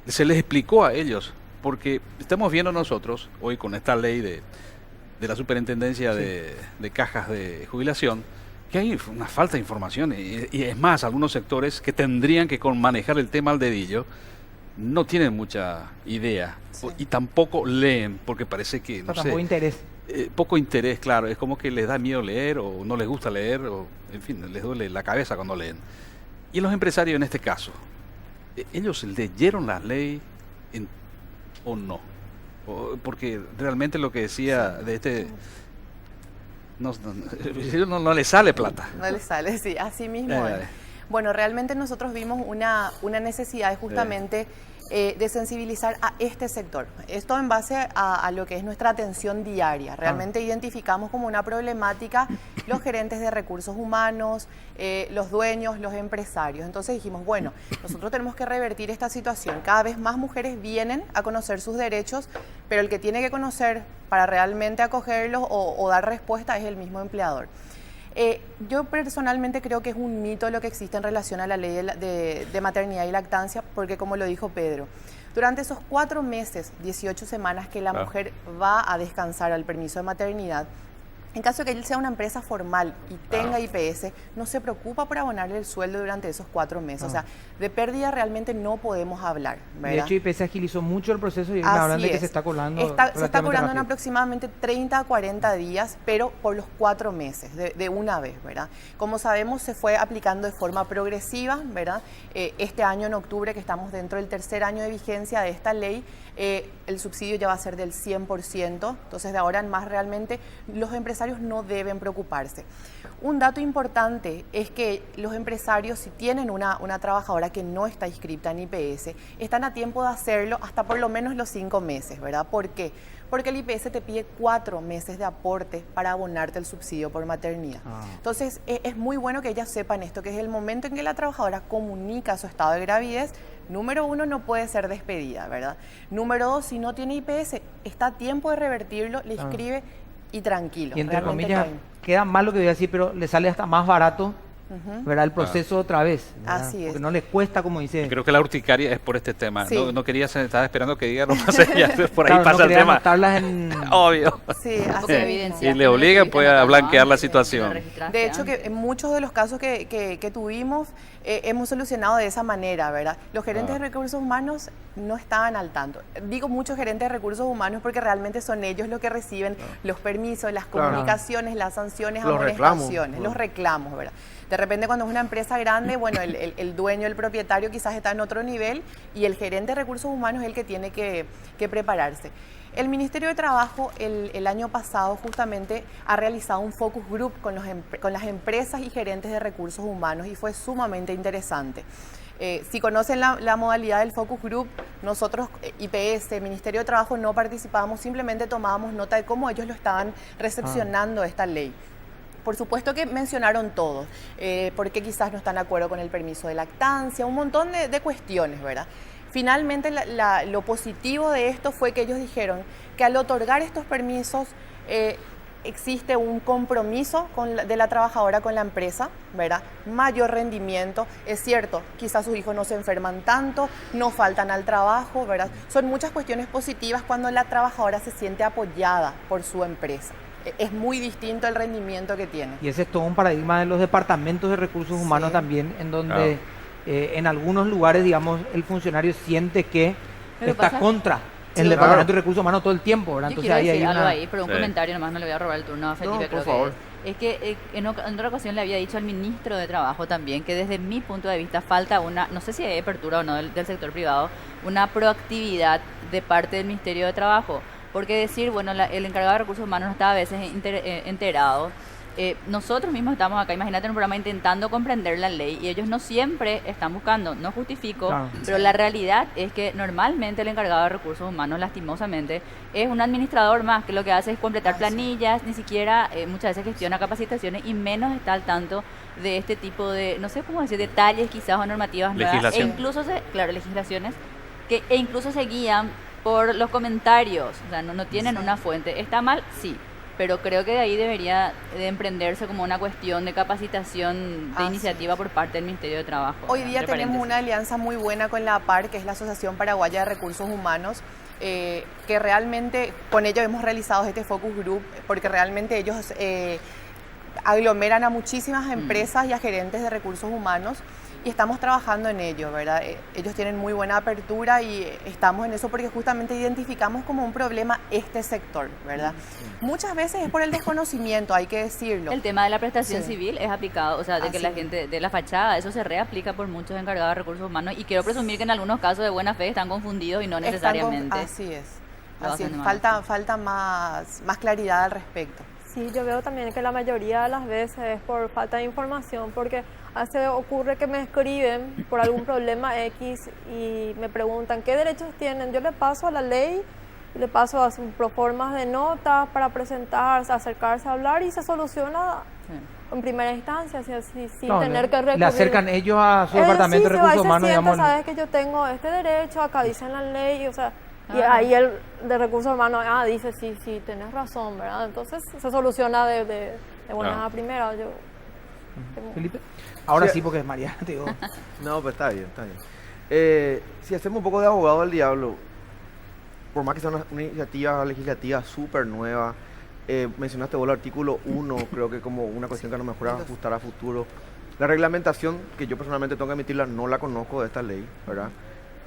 Se les explicó a ellos, porque estamos viendo nosotros, hoy con esta ley de la superintendencia de cajas de jubilación, que hay una falta de información. Y es más, algunos sectores que tendrían que manejar el tema al dedillo, no tienen mucha idea. Sí. Y tampoco leen, porque parece que, no sé... Tampoco interés. Poco interés, claro, es como que les da miedo leer o no les gusta leer o, en fin, les duele la cabeza cuando leen. Y los empresarios en este caso, ¿ellos leyeron la ley o no? Porque realmente lo que decía de este... No le sale plata. No le sale, sí, así mismo es. Bueno, realmente nosotros vimos una necesidad de justamente de sensibilizar a este sector. Esto en base a lo que es nuestra atención diaria. Realmente identificamos como una problemática los gerentes de recursos humanos, los dueños, los empresarios. Entonces dijimos, bueno, nosotros tenemos que revertir esta situación. Cada vez más mujeres vienen a conocer sus derechos, pero el que tiene que conocer para realmente acogerlos o dar respuesta es el mismo empleador. Yo personalmente creo que es un mito lo que existe en relación a la ley de maternidad y lactancia, porque como lo dijo Pedro, durante esos 4 meses, 18 semanas que la mujer va a descansar al permiso de maternidad, en caso de que él sea una empresa formal y tenga IPS, no se preocupa por abonarle el sueldo durante esos 4 meses. O sea, de pérdida realmente no podemos hablar, ¿verdad? De hecho, IPS agilizó mucho el proceso y Así hablan de que es. se está colando. Se está relativamente cobrando en rápido. aproximadamente 30 a 40 días, pero por los 4 meses, de una vez, ¿verdad? Como sabemos, se fue aplicando de forma progresiva, ¿verdad? Este año, en octubre, que estamos dentro del tercer año de vigencia de esta ley, el subsidio ya va a ser del 100%, entonces de ahora en más realmente los empresarios no deben preocuparse. Un dato importante es que los empresarios, si tienen una trabajadora que no está inscripta en IPS, están a tiempo de hacerlo hasta por lo menos los 5 meses, ¿verdad? ¿Por qué? Porque el IPS te pide 4 meses de aporte para abonarte el subsidio por maternidad. Entonces, es muy bueno que ellas sepan esto, que es el momento en que la trabajadora comunica su estado de gravidez. Número 1, no puede ser despedida, ¿verdad? Número 2, si no tiene IPS, está a tiempo de revertirlo, le inscribe y tranquilo. Y entre realmente comillas, no hay- queda mal lo que voy a decir, pero le sale hasta más barato, ¿verdad? El proceso otra vez, ¿verdad? Así es. Porque no les cuesta, como dice. Creo que la urticaria es por este tema. Sí. No quería, estaba esperando que diga nomás ella, por ahí Claro, no pasa el quería tema. anotarlas en... Obvio. Sí, así Porque mismo. evidencia. Y le obligan pues a blanquear la situación. De hecho, que en muchos de los casos que tuvimos, hemos solucionado de esa manera, ¿verdad? Los gerentes de recursos humanos no estaban al tanto. Digo muchos gerentes de recursos humanos porque realmente son ellos los que reciben los permisos, las comunicaciones, las sanciones, Los reclamos. amonestaciones, los reclamos, ¿verdad? De repente cuando es una empresa grande, bueno, el dueño, el propietario quizás está en otro nivel y el gerente de recursos humanos es el que tiene que prepararse. El Ministerio de Trabajo el año pasado justamente ha realizado un focus group con las empresas y gerentes de recursos humanos y fue sumamente interesante. Si conocen la modalidad del focus group, nosotros, IPS, Ministerio de Trabajo, no participábamos, simplemente tomábamos nota de cómo ellos lo estaban recepcionando esta ley. Por supuesto que mencionaron todos, porque quizás no están de acuerdo con el permiso de lactancia, un montón de cuestiones, ¿verdad? Finalmente, lo positivo de esto fue que ellos dijeron que al otorgar estos permisos existe un compromiso de la trabajadora con la empresa, ¿verdad? Mayor rendimiento, es cierto, quizás sus hijos no se enferman tanto, no faltan al trabajo, ¿verdad? Son muchas cuestiones positivas cuando la trabajadora se siente apoyada por su empresa. Es muy distinto el rendimiento que tiene. Y ese es todo un paradigma de los departamentos de recursos humanos Sí. también, en donde en algunos lugares, digamos, el funcionario siente que Pero está pasa- contra el Sí, departamento claro. de recursos humanos todo el tiempo, ¿verdad? Yo Entonces quiero ahí hay decir algo una... ahí, pero un Sí. comentario nomás, no le voy a robar el turno a Felipe, No, creo por favor. que es que en otra ocasión le había dicho al ministro de Trabajo también que desde mi punto de vista falta una, no sé si hay apertura o no del sector privado, una proactividad de parte del Ministerio de Trabajo, porque decir, bueno, el encargado de recursos humanos no estaba a veces enterado, nosotros mismos estamos acá, imagínate en un programa intentando comprender la ley y ellos no siempre están buscando, no justifico, Claro. pero la realidad es que normalmente el encargado de recursos humanos, lastimosamente, es un administrador más que lo que hace es completar planillas, ni siquiera muchas veces gestiona capacitaciones y menos está al tanto de este tipo de, no sé cómo decir, detalles quizás o normativas nuevas, Legislación. e incluso, claro, legislaciones, e incluso se guían por los comentarios, o sea, no tienen una fuente. ¿Está mal? Sí. Pero creo que de ahí debería de emprenderse como una cuestión de capacitación de Así iniciativa por parte del Ministerio de Trabajo. Hoy día entre tenemos paréntesis. una alianza muy buena con la APAR, que es la Asociación Paraguaya de Recursos Humanos, que realmente con ellos hemos realizado este focus group, porque realmente ellos aglomeran a muchísimas empresas y a gerentes de recursos humanos y estamos trabajando en ello, ¿verdad? Ellos tienen muy buena apertura y estamos en eso porque justamente identificamos como un problema este sector, ¿verdad? Muchas veces es por el desconocimiento, hay que decirlo. El tema de la prestación Sí. civil es aplicado, o sea, de que Así la es. gente, de la fachada, eso se reaplica por muchos encargados de recursos humanos y quiero presumir que en algunos casos de buena fe están confundidos y no Están necesariamente. así es. lo Así es. hacen mal. Falta más claridad al respecto. Sí, yo veo también que la mayoría de las veces es por falta de información, porque hace ocurre que me escriben por algún problema X y me preguntan qué derechos tienen. Yo le paso a la ley, le paso a sus proformas de notas para presentarse, acercarse a hablar y se soluciona Sí. en primera instancia, sin No, tener que recurrir. le acercan ellos a su departamento de sí, se va y recursos se humanos, sienta, digamos. sabes que yo tengo este derecho, acá dice en la ley, o sea, y Ah. ahí el de recursos humanos, dice, sí, tenés razón, ¿verdad? Entonces se soluciona de buenas Claro. a primeras. Yo, Felipe. Ahora Sí. sí, porque es María, te digo. No, pues está bien, está bien. Si hacemos un poco de abogado del diablo, por más que sea una iniciativa legislativa súper nueva, mencionaste vos el artículo 1, creo que como una cuestión que a lo mejor va a ajustar a futuro. La reglamentación, que yo personalmente tengo que admitirla, no la conozco de esta ley, ¿verdad?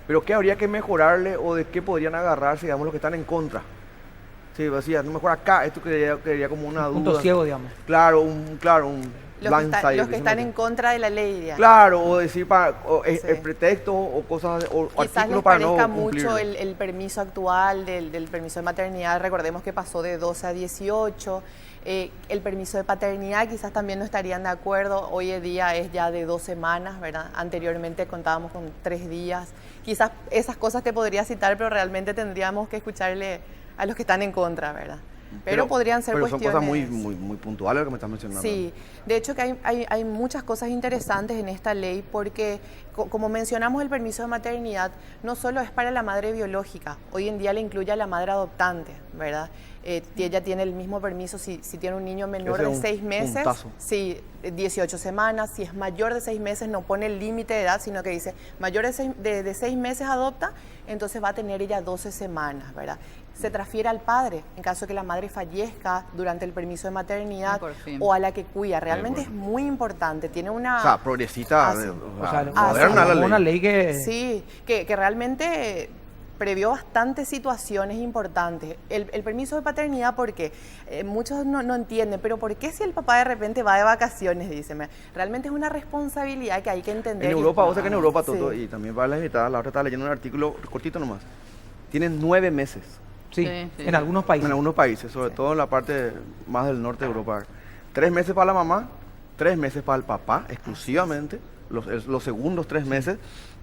Pero ¿qué habría que mejorarle o de qué podrían agarrarse, digamos, los que están en contra? Sí, así, a lo mejor acá, esto quedaría como una Punto duda. ciego, digamos. Claro, un blind side, Los que están decimos en contra de la ley, digamos. Claro, o decir Sí. pretextos o cosas, o Quizás les artículos para no parezca cumplirlo. mucho el permiso actual del permiso de maternidad. Recordemos que pasó de 12 a 18. El permiso de paternidad quizás también no estarían de acuerdo. Hoy en día es ya de 2 semanas, ¿verdad? Anteriormente contábamos con 3 días. Quizás esas cosas te podría citar, pero realmente tendríamos que escucharle a los que están en contra, ¿verdad? Pero podrían ser pero son cuestiones... cosas muy puntuales lo que me estás mencionando. Sí, de hecho que hay muchas cosas interesantes en esta ley porque, como mencionamos, el permiso de maternidad no solo es para la madre biológica, hoy en día le incluye a la madre adoptante, ¿verdad? Ella tiene el mismo permiso si tiene un niño menor Ese de es un 6 meses, puntazo. sí, 18 semanas, si es mayor de 6 meses no pone el límite de edad, sino que dice mayor de 6 meses adopta, entonces va a tener ella 12 semanas, ¿verdad? Se transfiere al padre en caso de que la madre fallezca durante el permiso de maternidad Por fin. o a la que cuida. Realmente es muy importante. Tiene una... O sea, progresista, sí. O sea, moderna la ley. una ley que... Sí, que realmente previó bastantes situaciones importantes. El permiso de paternidad, porque muchos no entienden, pero ¿por qué si el papá de repente va de vacaciones? Dicen. Realmente es una responsabilidad que hay que entender. En Europa, vos sabés que en Europa, Sí. Toto, y también para las invitadas, la otra estaba leyendo un artículo cortito nomás. Tienen 9 meses Sí, Sí, sí. en algunos países. en algunos países, sobre todo en la parte más del norte de Europa. 3 meses para la mamá, 3 meses para el papá exclusivamente, los segundos 3 meses,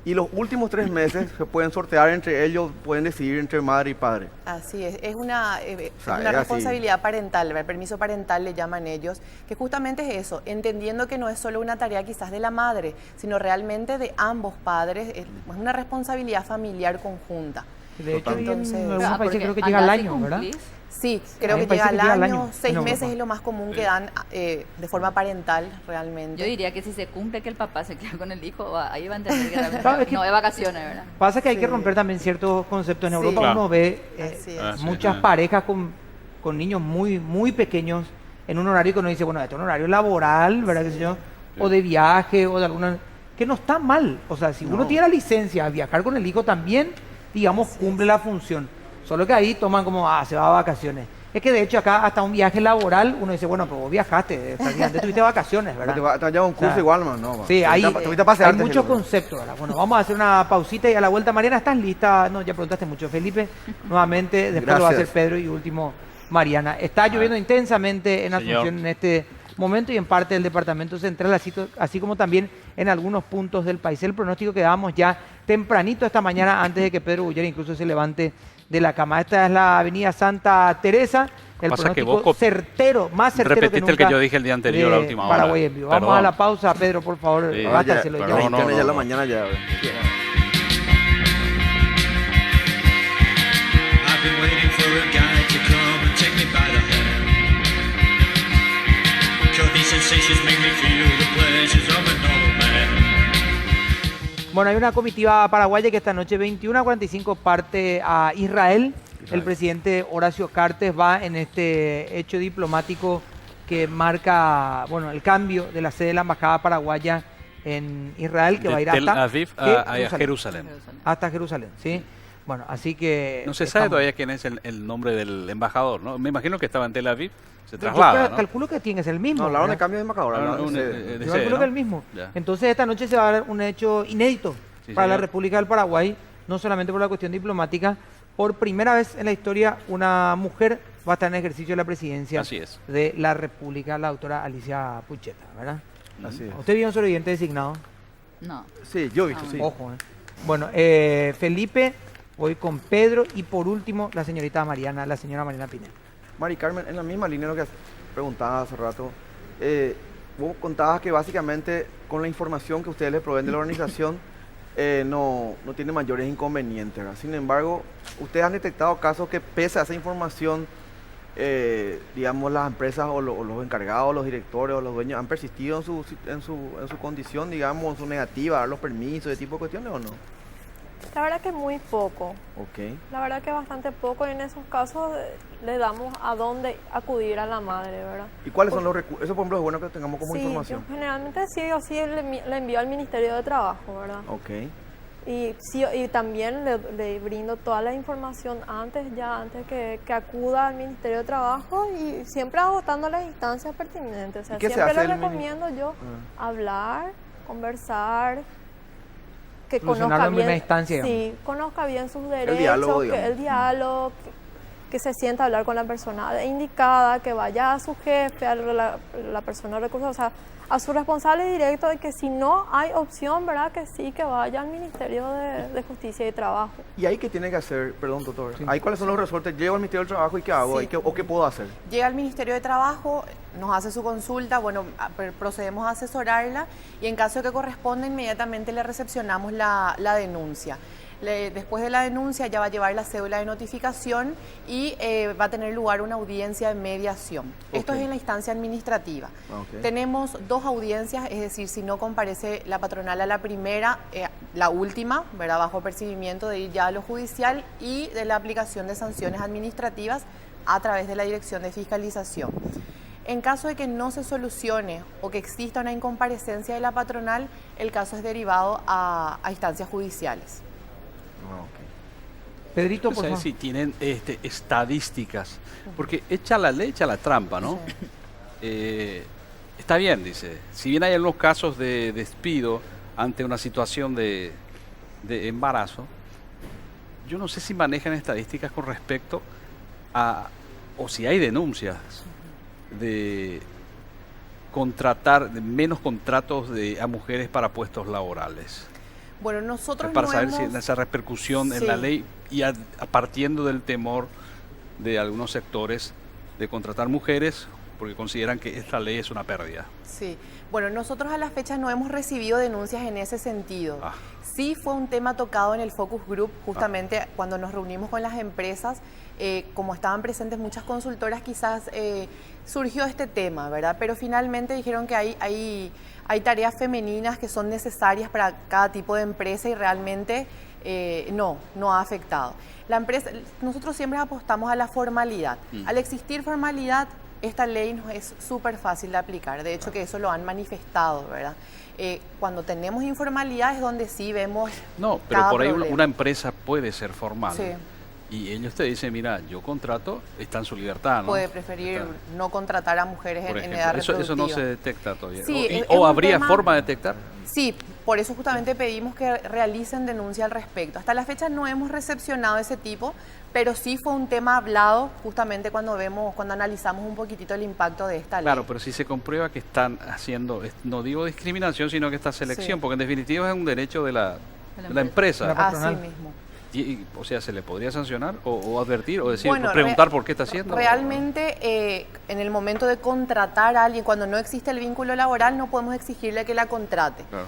y los últimos 3 meses se pueden sortear entre ellos, pueden decidir entre madre y padre. Así es una, es sea, una es así. responsabilidad parental, el permiso parental le llaman ellos, que justamente es eso, entendiendo que no es solo una tarea quizás de la madre, sino realmente de ambos padres, es una responsabilidad familiar conjunta. De hecho, y en Entonces- algunos Ah, países porque creo que llega al andás y año, ¿verdad? cumplís. Sí, creo Hay que países llega que al llega al año, año 6 en meses Europa. es lo más común que dan de forma parental realmente. Yo diría que si se cumple que el papá se queda con el hijo, ahí va a entender que realmente Claro, es que- no es vacaciones, ¿verdad? Pasa que hay que Sí. romper también ciertos conceptos. En Sí. Europa Claro. uno ve Así es. Ah, sí, muchas sí. parejas con niños muy pequeños en un horario que uno dice, bueno, este es un horario laboral, ¿verdad? ¿Qué sé yo? O de viaje, o de alguna... Que no está mal. O sea, si uno No. tiene la licencia, viajar con el hijo también, digamos, cumple la función. Solo que ahí toman como, se va a vacaciones. Es que de hecho acá hasta un viaje laboral, uno dice, bueno, pero vos viajaste, prácticamente tuviste vacaciones, ¿verdad? Te lleva un curso O sea, igual, man, no. Sí, te hay, fuiste a pasearte, hay muchos Felipe. conceptos, ¿verdad? Bueno, vamos a hacer una pausita y a la vuelta, Mariana, ¿estás lista? No, ya preguntaste mucho, Felipe. Nuevamente, después lo va a hacer Gracias. Pedro y último, Mariana. Está lloviendo intensamente en Señor. Asunción en este momento y en parte del departamento central, así como también en algunos puntos del país. El pronóstico que damos ya tempranito esta mañana antes de que Pedro Gullier incluso se levante de la cama. Esta es la avenida Santa Teresa. El Pasa que pronóstico vos certero, más certero repetiste que nunca el que yo dije el día anterior, de a última hora. Paraguay en vivo. Vamos Perdón. a la pausa, Pedro, por favor, Sí. bátaselo ya. Perdón, ya no, la no. mañana ya. I've been waiting for a guy to come and take me by the hand. Cause these sensations make me feel the pleasures of a normal man. Bueno, hay una comitiva paraguaya que esta noche 21:45 parte a Israel. El presidente Horacio Cartes va en este hecho diplomático que marca, bueno, el cambio de la sede de la embajada paraguaya en Israel, que va a ir De Tel hasta Aviv a Jerusalén. hasta Jerusalén, ¿sí? Bueno, así que No se sabe estamos- todavía quién es el nombre del embajador, ¿no? Me imagino que estaba en Tel Aviv, se Yo traslada, ¿no? calculo que tiene que ser el mismo. No, hablaron de ¿verdad? cambio de embajador. hablaron de sede. de Yo sede, calculo ¿no? que el mismo. Ya. Entonces esta noche se va a dar un hecho inédito Sí, para la señor. República del Paraguay, no solamente por la cuestión diplomática. Por primera vez en la historia, una mujer va a estar en ejercicio de la presidencia Así es. de la República, la doctora Alicia Pucheta, ¿verdad? Así es. ¿Usted vio un sobreviviente designado? No. Sí, yo he visto, sí. Ojo, ¿eh? Bueno, Felipe, voy con Pedro y por último la señora Mariana Pineda. Mari Carmen, en la misma línea de lo que preguntaba hace rato, vos contabas que básicamente con la información que ustedes le proveen de la organización no tiene mayores inconvenientes, ¿verdad? Sin embargo, ustedes han detectado casos que pese a esa información, digamos, las empresas o los encargados, los directores o los dueños han persistido en su condición, digamos, en su negativa, a dar los permisos, ese tipo de cuestiones o no. La verdad que muy poco. Ok. La verdad que bastante poco. Y en esos casos le damos a dónde acudir a la madre, ¿verdad? ¿Y cuáles son los recursos? Eso, por ejemplo, es bueno que tengamos como Sí, información. yo generalmente sí o sí le envío al Ministerio de Trabajo, ¿verdad? Ok. Y también le brindo toda la información antes que acuda al Ministerio de Trabajo y siempre agotando las instancias pertinentes. O sea, ¿Y qué se siempre hace le el recomiendo yo hablar, conversar, que Solucionarlo conozca en bien, primera instancia, sí, conozca bien sus derechos, diálogo, que digamos. el diálogo, que se sienta a hablar con la persona indicada, que vaya a su jefe, a la persona de recursos, o sea, a su responsable directo, de que si no hay opción, ¿verdad? Que sí, que vaya al Ministerio de Justicia y Trabajo. ¿Y ahí qué tiene que hacer? Perdón, doctor. ¿Ahí cuáles son los resortes? ¿Llego al Ministerio del Trabajo y qué hago? Sí. ¿O qué puedo hacer? Llega al Ministerio de Trabajo, nos hace su consulta, bueno, procedemos a asesorarla y en caso de que corresponda, inmediatamente le recepcionamos la denuncia. Después de la denuncia ya va a llevar la cédula de notificación y va a tener lugar una audiencia de mediación. Esto Ok. es en la instancia administrativa. Ok. Tenemos 2 audiencias, es decir, si no comparece la patronal a la primera, la última, ¿verdad? Bajo percibimiento de ir ya a lo judicial y de la aplicación de sanciones administrativas a través de la Dirección de Fiscalización. En caso de que no se solucione o que exista una incomparecencia de la patronal, el caso es derivado a instancias judiciales. Ah, ok. Pedrito, No por sé favor. si tienen estadísticas, porque echa la ley, echa la trampa, ¿no? Está bien, dice. Si bien hay algunos casos de despido ante una situación de embarazo, yo no sé si manejan estadísticas con respecto a, o si hay denuncias de contratar, de menos contratos a mujeres para puestos laborales. Bueno, nosotros Para no saber si hemos- en esa repercusión en la Sí. ley y partiendo del temor de algunos sectores de contratar mujeres porque consideran que esta ley es una pérdida. Sí, bueno, nosotros a la fecha no hemos recibido denuncias en ese sentido. Ah. Sí fue un tema tocado en el Focus Group, justamente cuando nos reunimos con las empresas, como estaban presentes muchas consultoras, quizás surgió este tema, ¿verdad? Pero finalmente dijeron que hay tareas femeninas que son necesarias para cada tipo de empresa y realmente no ha afectado. Nosotros siempre apostamos a la formalidad. Al existir formalidad, esta ley nos es súper fácil de aplicar. De hecho, que eso lo han manifestado, ¿verdad? Cuando tenemos informalidad es donde sí vemos No, pero cada por ahí problema. una empresa puede ser formal. Sí. Y ellos te dicen, mira, yo contrato, está en su libertad, ¿no? Puede preferir Está, no contratar a mujeres por en ejemplo. edad Eso reproductiva. no se detecta todavía. Sí, ¿O es un habría tema- forma de detectar? Sí, por eso justamente pedimos que realicen denuncia al respecto. Hasta la fecha no hemos recepcionado ese tipo, pero sí fue un tema hablado justamente cuando analizamos un poquitito el impacto de esta ley. Claro, pero si se comprueba que están haciendo, no digo discriminación, sino que esta selección, Sí. porque en definitiva es un derecho de la la empresa. La Así patronal. mismo. O sea, ¿se le podría sancionar o advertir o decir, Bueno, preguntar por qué está haciendo? Realmente, en el momento de contratar a alguien, cuando no existe el vínculo laboral, no podemos exigirle que la contrate. Claro.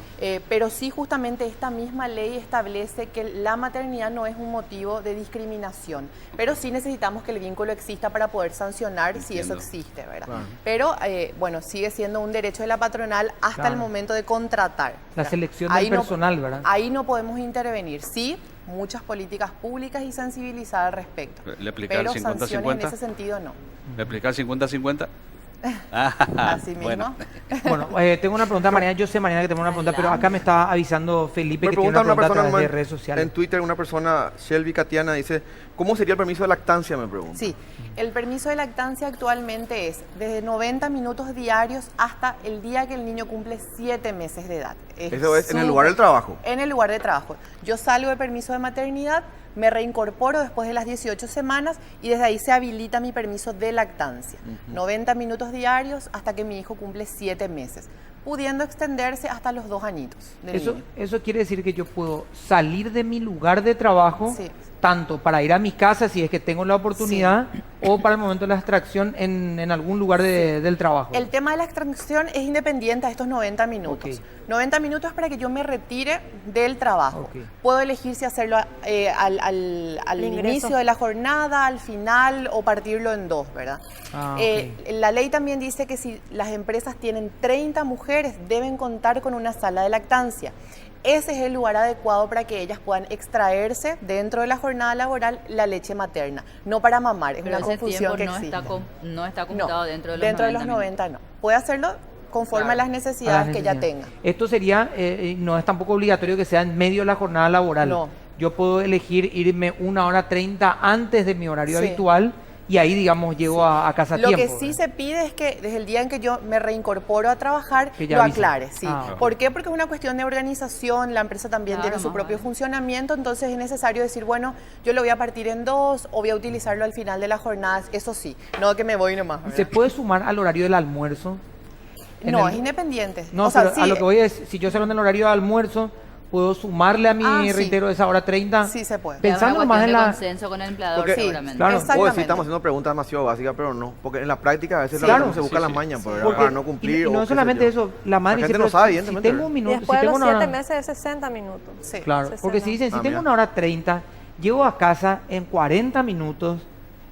Pero sí, justamente esta misma ley establece que la maternidad no es un motivo de discriminación. Pero sí necesitamos que el vínculo exista para poder sancionar si eso Entiendo. existe, ¿verdad? Claro. Pero, bueno, sigue siendo un derecho de la patronal hasta Claro. el momento de contratar. La ¿verdad? selección del personal, ¿verdad? Ahí no podemos intervenir. Sí, muchas políticas públicas y sensibilizar al respecto. ¿Le aplica el Pero 50-50? sanciones en ese sentido no. ¿Le aplica el 50-50? Así mismo. Bueno. Bueno, tengo una pregunta, Mariana. Yo sé, Mariana, que tengo una pregunta, pero acá me está avisando Felipe Me que tiene pregunta una una pregunta a persona través de redes sociales. en Twitter, una persona, Shelby Katiana, dice, ¿cómo sería el permiso de lactancia? Me pregunta. Sí, el permiso de lactancia actualmente es desde 90 minutos diarios hasta el día que el niño cumple 7 meses de edad. Eso es en el lugar del trabajo. En el lugar de trabajo. Yo salgo de permiso de maternidad, me reincorporo después de las 18 semanas y desde ahí se habilita mi permiso de lactancia. 90 minutos diarios hasta que mi hijo cumple 7 meses, pudiendo extenderse hasta los 2 añitos del niño. Eso quiere decir que yo puedo salir de mi lugar de trabajo, Sí. tanto para ir a mi casa si es que tengo la oportunidad, o para el momento de la extracción en algún lugar del trabajo. El tema de la extracción es independiente a estos 90 minutos. Ok. 90 minutos para que yo me retire del trabajo. Ok. Puedo elegir si hacerlo al ingreso. inicio de la jornada, al final o partirlo en 2, ¿verdad? Ah, La ley también dice que si las empresas tienen 30 mujeres, deben contar con una sala de lactancia. Ese es el lugar adecuado para que ellas puedan extraerse dentro de la jornada laboral la leche materna, no para mamar, es Pero una ese confusión tiempo que no existe. no está computado dentro de los 90 90 no. Puede hacerlo conforme a las A las necesidades que ya tenga. necesidades. Esto sería, no es tampoco obligatorio que sea en medio de la jornada laboral. No. Yo puedo elegir irme 1:30 antes de mi horario Sí. habitual y ahí, digamos, llego a casa a Lo tiempo. que sí ¿verdad? se pide es que desde el día en que yo me reincorporo a trabajar, Que ya lo avise. aclare. Sí. Ah, ok. ¿Por qué? Porque es una cuestión de organización, la empresa también Claro, tiene su más propio vale. funcionamiento, entonces es necesario decir, bueno, yo lo voy a partir en 2 o voy a utilizarlo al final de la jornada, eso sí, no que me voy nomás. ¿Se ¿verdad? puede sumar al horario del almuerzo? En No, el- es independiente. No, o sea, pero sí, a lo que voy es, si yo salgo en el horario de almuerzo, ¿puedo sumarle a mi Ah, sí. reitero de esa hora 30? Sí se puede. Pensando más en la... consenso con el empleador, Porque- seguramente. Claro. O decir, Exactamente. estamos haciendo preguntas demasiado básicas, pero no. Porque en la práctica a veces Claro. se busca Sí, las sí. mañas pues, Porque- para no cumplir. y o no qué sé solamente yo. eso, la madre La dice, gente no pero sabe, si evidentemente. tengo un minuto, si Después de tengo los una 7 hora... meses es 60 minutos. Sí. Claro, 60. porque si dicen, si Ah, tengo mira. 1:30, llego a casa en 40 minutos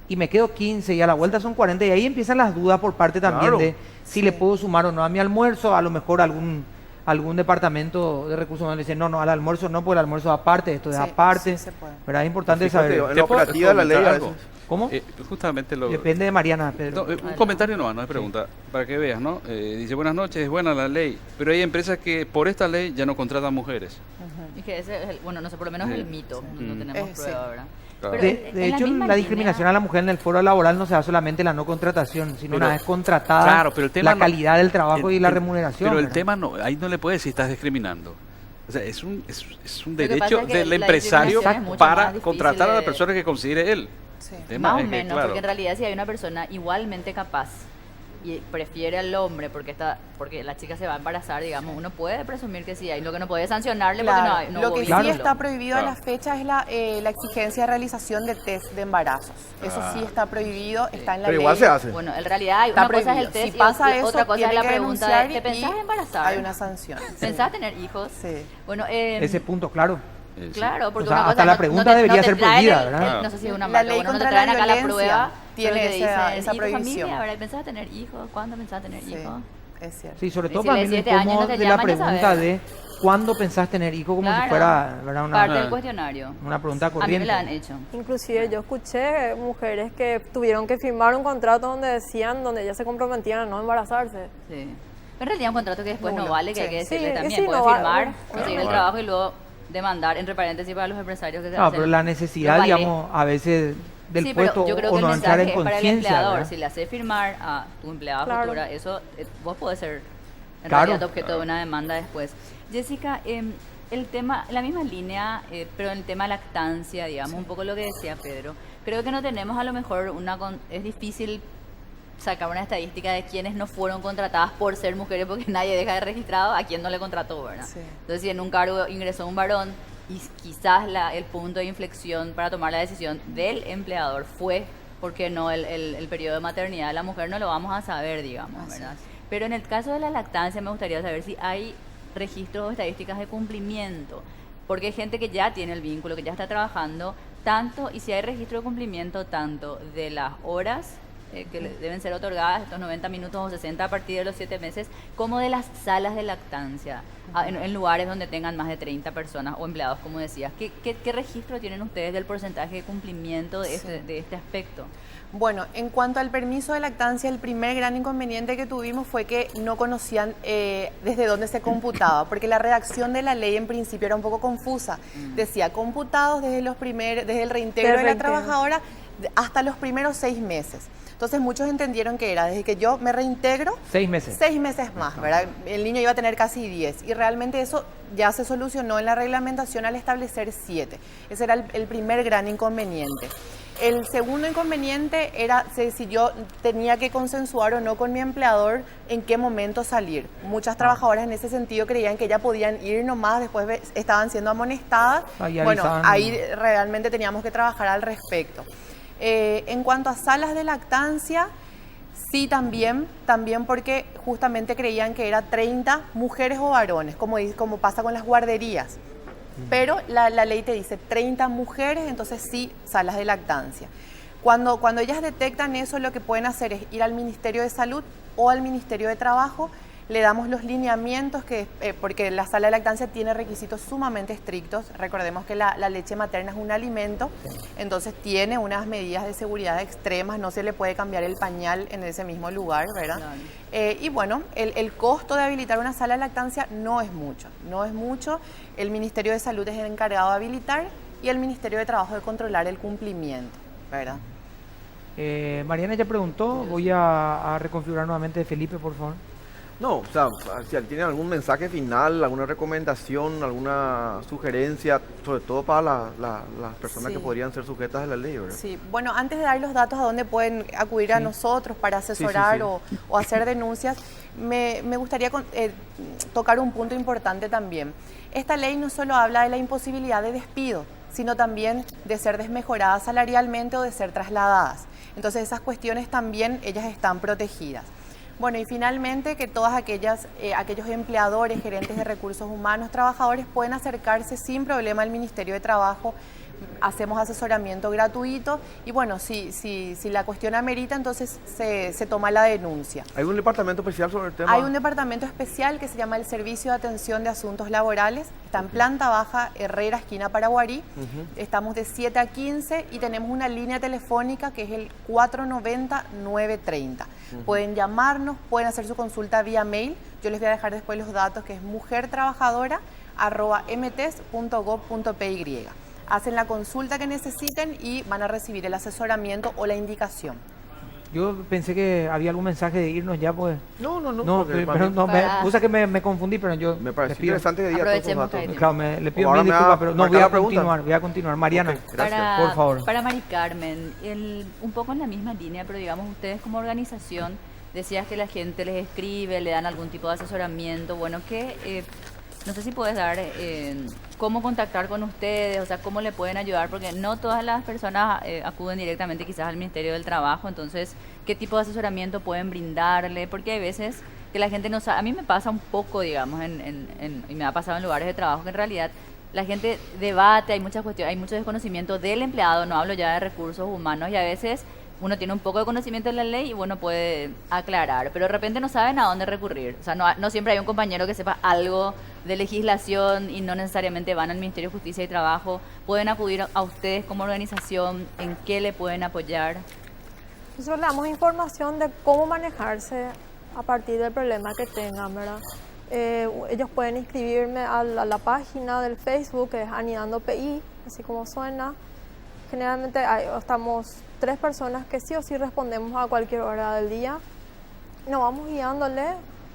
y me quedo 15 y a la vuelta son 40 y ahí empiezan las dudas por parte también Claro. de si le puedo sumar o no a mi almuerzo, a lo mejor algún departamento de recursos humanos dice, no, al almuerzo no, porque el almuerzo es aparte, esto es Sí, aparte, sí se puede. ¿verdad? Es importante Fíjate, saber. en la ¿Te puedo operativa de la ley a comentar veces. algo? ¿Cómo? Justamente lo... Depende de Mariana, Pedro. No, un comentario nomás, no es pregunta, para que veas, ¿no? Dice, buenas noches, es buena la ley, pero hay empresas que por esta ley ya no contratan mujeres. Y que ese es bueno, no sé, por lo menos Sí. es el mito, no tenemos Sí. prueba, ¿verdad? Claro. Pero De en hecho, misma la discriminación línea- a la mujer en el foro laboral no se da solamente en la no contratación, sino Pero- una vez contratada, Claro, pero el tema la no- calidad del trabajo y la el- remuneración. Pero el ¿verdad? tema no, ahí no le puedes decir estás discriminando. O sea, es un que derecho pasa es que del la empresario discriminación es mucho para más difícil contratar a la de- persona que considere él. Sí. El tema Más o es que, menos, claro, porque en realidad si hay una persona igualmente capaz y prefiere al hombre porque la chica se va a embarazar, digamos, uno puede presumir que sí hay, lo que no puede sancionarle Claro. porque no hay, no Lo hubo que sí vínculo. está prohibido Claro. a la fecha es la exigencia de realización de test de embarazos. Eso sí está prohibido, está en la Pero ley. igual se hace. Bueno, en realidad hay Está una cosa es prohibido. el test Si pasa y eso, otra cosa es tiene la que pregunta denunciar de ¿te pensás y embarazar? hay una sanción. ¿Pensás tener hijos? Sí. Bueno, Ese punto, claro. sí. claro, porque O sea, una hasta cosa la no- pregunta no te- debería no te ser traen prohibida, el- ¿verdad? no sé si es una La marca, ley bueno, no te contra traen la acá la violencia prueba, tiene pero te esa dicen, ¿y tu prohibición. familia? ¿Verdad? ¿Pensás tener hijos? ¿Cuándo pensás tener Sí, hijos? es cierto. Sí, sobre Y todo si para de mí lo 7 años no incómodo te de la llaman, ya pregunta sabes. de ¿cuándo pensás tener hijo? Como si Claro. fuera, ¿verdad? Parte Una, del cuestionario. una pregunta A mí me corriente. la han hecho. Inclusive yo escuché mujeres que tuvieron que firmar un contrato donde ellas se comprometían a no embarazarse. Sí. En realidad un contrato que después no Nulo, vale, que hay sí. que decirle Sí, también. sí, Puede no vale. firmar, Claro. conseguir el Vale. trabajo y luego demandar, entre paréntesis, para los empresarios que se No, hacen. pero la necesidad, no vale. digamos, a veces del Sí, pero puesto yo creo o que no el entrar mensaje en es para el conciencia, empleador. ¿verdad? Si le hace firmar a tu empleada Claro. futura, eso vos podés ser en Claro. realidad objeto de una demanda después. Jessica, el tema, la misma línea, pero en el tema lactancia, digamos, un poco lo que decía Pedro. Creo que no tenemos a lo mejor es difícil sacar una estadística de quienes no fueron contratadas por ser mujeres, porque nadie deja de registrado a quien no le contrató, ¿verdad? Sí. Entonces, si en un cargo ingresó un varón y quizás el punto de inflexión para tomar la decisión del empleador fue porque no el periodo de maternidad de la mujer, no lo vamos a saber, digamos, ¿verdad? Pero en el caso de la lactancia me gustaría saber si hay registros o estadísticas de cumplimiento, porque hay gente que ya tiene el vínculo, que ya está trabajando tanto, y si hay registro de cumplimiento tanto de las horas deben ser otorgadas, estos 90 minutos o 60 a partir de los 7 meses, como de las salas de lactancia, en lugares donde tengan más de 30 personas o empleados, como decías. ¿Qué registro tienen ustedes del porcentaje de cumplimiento de este aspecto? Bueno, en cuanto al permiso de lactancia, el primer gran inconveniente que tuvimos fue que no conocían desde dónde se computaba, porque la redacción de la ley en principio era un poco confusa. Decía computados desde el reintegro de la trabajadora hasta los primeros 6 meses. Entonces muchos entendieron que era desde que yo me reintegro, 6 meses. 6 meses más, ¿verdad? El niño iba a tener casi 10 y realmente eso ya se solucionó en la reglamentación al establecer 7. Ese era el primer gran inconveniente. El segundo inconveniente era si yo tenía que consensuar o no con mi empleador en qué momento salir. Muchas trabajadoras en ese sentido creían que ya podían ir nomás, después estaban siendo amonestadas. Bueno, ahí realmente teníamos que trabajar al respecto. En cuanto a salas de lactancia, sí también porque justamente creían que era 30 mujeres o varones, como pasa con las guarderías. Pero la ley te dice 30 mujeres, entonces sí, salas de lactancia. Cuando ellas detectan eso, lo que pueden hacer es ir al Ministerio de Salud o al Ministerio de Trabajo, le damos los lineamientos, porque la sala de lactancia tiene requisitos sumamente estrictos. Recordemos que la leche materna es un alimento, entonces tiene unas medidas de seguridad extremas, no se le puede cambiar el pañal en ese mismo lugar, ¿verdad? Y bueno, el costo de habilitar una sala de lactancia no es mucho. El Ministerio de Salud es el encargado de habilitar y el Ministerio de Trabajo de controlar el cumplimiento, ¿verdad? Mariana ya preguntó, voy a reconfigurar nuevamente de Felipe, por favor. No, o sea, si tienen algún mensaje final, alguna recomendación, alguna sugerencia, sobre todo para las personas que podrían ser sujetas de la ley, ¿verdad? Sí, bueno, antes de dar los datos a dónde pueden acudir a nosotros para asesorar o hacer denuncias, me gustaría tocar un punto importante también. Esta ley no solo habla de la imposibilidad de despido, sino también de ser desmejoradas salarialmente o de ser trasladadas. Entonces esas cuestiones también ellas están protegidas. Bueno, y finalmente que todas aquellos empleadores, gerentes de recursos humanos, trabajadores pueden acercarse sin problema al Ministerio de Trabajo. Hacemos asesoramiento gratuito y bueno, si la cuestión amerita, entonces se toma la denuncia. ¿Hay un departamento especial sobre el tema? Hay un departamento especial que se llama el Servicio de Atención de Asuntos Laborales. Está en planta baja, Herrera, esquina Paraguarí. Estamos de 7 a 15 y tenemos una línea telefónica que es el 490-930. Pueden llamarnos, pueden hacer su consulta vía mail. Yo les voy a dejar después los datos, que es mujertrabajadora@mtes.gov.py. Hacen la consulta que necesiten y van a recibir el asesoramiento o la indicación. Yo pensé que había algún mensaje de irnos ya, pues. No, Pero no, puse que me confundí, pero yo me parece les pido. interesante que diga todos esos Aprovechemos datos. que Claro, le pido Ahora mil me disculpas, va pero a no, marcar la pregunta. voy a continuar. Mariana, Ok, gracias. por favor. Para Mari Carmen, un poco en la misma línea, pero digamos ustedes como organización, decías que la gente les escribe, le dan algún tipo de asesoramiento, bueno, no sé si puedes dar cómo contactar con ustedes, o sea, cómo le pueden ayudar, porque no todas las personas acuden directamente quizás al Ministerio del Trabajo, entonces, ¿qué tipo de asesoramiento pueden brindarle? Porque hay veces que la gente no sabe, a mí me pasa un poco, digamos, y me ha pasado en lugares de trabajo, que en realidad la gente debate, hay muchas cuestiones, hay mucho desconocimiento del empleado, no hablo ya de recursos humanos, y a veces uno tiene un poco de conocimiento de la ley y bueno, puede aclarar, pero de repente no saben a dónde recurrir. O sea, no siempre hay un compañero que sepa algo de legislación y no necesariamente van al Ministerio de Justicia y Trabajo. Pueden acudir a ustedes como organización, ¿en qué le pueden apoyar? Nosotros le damos información de cómo manejarse a partir del problema que tengan, ¿verdad? Ellos pueden inscribirme a la página del Facebook, que es Anidando PI, así como suena. Generalmente estamos 3 personas que sí o sí respondemos a cualquier hora del día. Nos vamos guiándole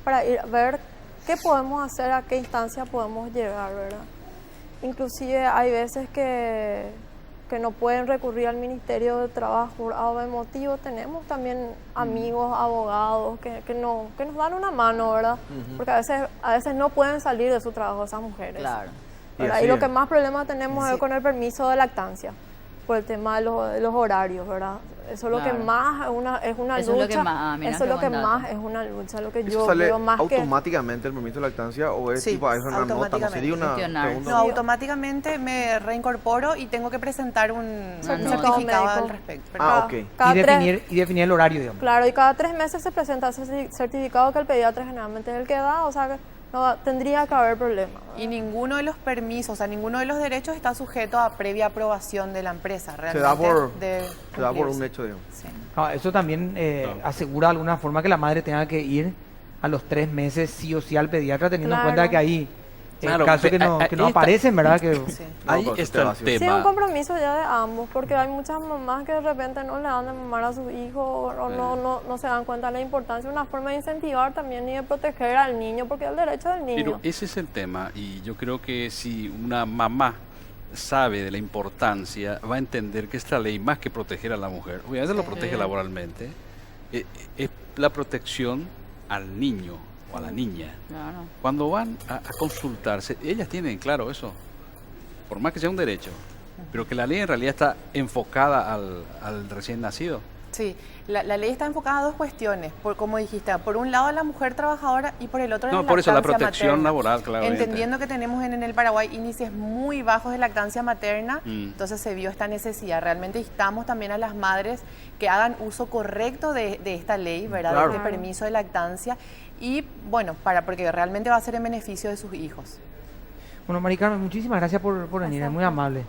para ir a ver qué podemos hacer, a qué instancia podemos llegar, ¿verdad? Inclusive hay veces que no pueden recurrir al Ministerio de Trabajo por A o B motivo. Tenemos también amigos, abogados que nos dan una mano, ¿verdad? Porque a veces no pueden salir de su trabajo esas mujeres. Claro. ¿Verdad? Y lo que más problema tenemos es con el permiso de lactancia, por el tema de los horarios, ¿verdad? Eso es lo que Claro. más es una Eso lucha. es lo que más, mira eso es qué lo que buen más dato. es una lucha, lo que ¿Eso yo sale veo más que... automáticamente el permiso de lactancia o es Sí, tipo, es una nota? No sería una Gestionar. pregunta. No, automáticamente me reincorporo y tengo que presentar un Certificado certificado médico. al respecto. Ah, ok. Cada Y tres- definir el horario, digamos. Claro, y cada 3 meses se presenta ese certificado que el pediatra generalmente es el que da, o sea que tendría que haber problema. Y ninguno de los permisos, o sea, ninguno de los derechos está sujeto a previa aprobación de la empresa. Se da por, debe se da por un cumplirse. hecho, digamos. Sí. Ah, eso también asegura de alguna forma que la madre tenga que ir a los 3 meses sí o sí al pediatra, teniendo en Claro. cuenta que hay Claro, casos que no ahí está. aparecen, ¿verdad? Que, Sí. Ahí No, pues, está el vacío. Sí, es un tema. compromiso ya de ambos, porque hay muchas mamás que de repente no le dan de mamar a sus hijos o no se dan cuenta de la importancia. Una forma de incentivar también y de proteger al niño, porque es el derecho del niño. Pero ese es el tema y yo creo que si una mamá sabe de la importancia, va a entender que esta ley, más que proteger a la mujer, obviamente lo protege laboralmente, es la protección al niño o a la niña. Claro. Cuando van a consultarse, ellas tienen claro eso, por más que sea un derecho, pero que la ley en realidad está enfocada al recién nacido. Sí, la ley está enfocada a dos cuestiones, como dijiste, por un lado la mujer trabajadora y por el otro No, la por eso la lactancia protección materna. laboral, claramente. Entendiendo que tenemos en el Paraguay índices muy bajos de lactancia materna, entonces se vio esta necesidad. Realmente instamos también a las madres que hagan uso correcto de esta ley, ¿verdad? Claro. De este permiso de lactancia y bueno, porque realmente va a ser en beneficio de sus hijos. Bueno, Mari Carmen, muchísimas gracias por venir, es muy amable.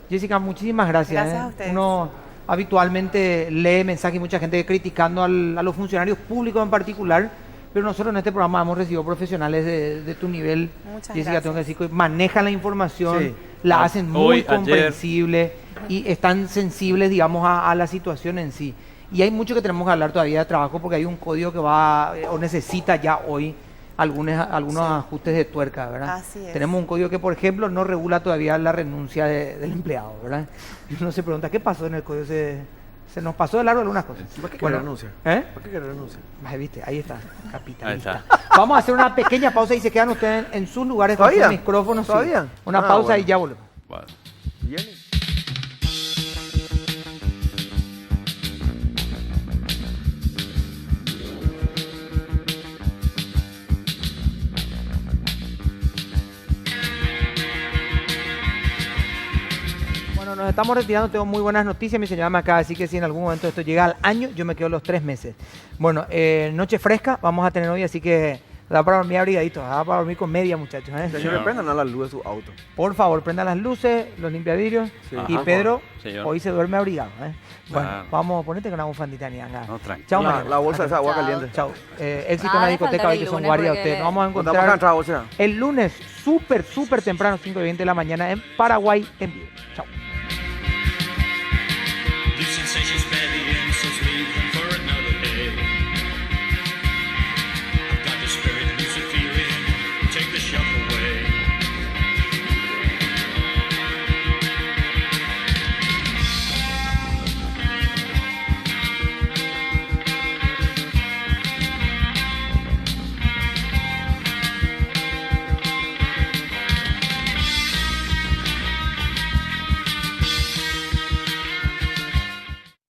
Jessica, muchísimas gracias. Gracias a ustedes. Uno habitualmente lee mensajes y mucha gente criticando a los funcionarios públicos en particular, pero nosotros en este programa hemos recibido profesionales de tu nivel. Muchas Jessica, tengo que gracias. decir que manejan la información, Sí. la Ah, hacen muy hoy, ayer. comprensible y están sensibles, digamos, a la situación en sí. Y hay mucho que tenemos que hablar todavía de trabajo porque hay un código que va o necesita ya hoy algunos ajustes de tuerca, ¿verdad? Así es. Tenemos un código que, por ejemplo, no regula todavía la renuncia del empleado, ¿verdad? Y uno se pregunta, ¿qué pasó en el código? Se nos pasó de largo algunas cosas. ¿Para qué quiere renunciar? ¿Eh? ¿Para qué quiere renunciar? Ay, viste, ahí está, capitalista. Ahí está. Vamos a hacer una pequeña pausa y se quedan ustedes en sus lugares con sus ¿Todavía? micrófonos. sí. ¿Todavía? Una Ah, pausa bueno. y ya volvemos. Bueno. Bien. Bueno, nos estamos retirando, tengo muy buenas noticias. Mi señora me acaba de decir que si en algún momento esto llega al año, yo me quedo los 3 meses. Bueno, noche fresca vamos a tener hoy, así que da para dormir abrigadito, da para dormir con media, muchachos. ¿eh? Señores, prendan a la luz de su auto. Por favor, prendan las luces, los limpiavidrios. Sí. Y Ajá. Pedro, Señor. hoy se duerme abrigado. Bueno, Claro. vamos, ponete con una bufandita ni acá. No, tranquilo. Chao, La, María. la bolsa de esa agua Chao. caliente. Chao. Éxito Nada en la de discoteca faltar hoy el que son lunes guardia porque ustedes. Nos vamos a Estamos acá encontrar entrada, bolsa. el lunes súper temprano, 5:20 de la mañana en Paraguay en vivo. Chao.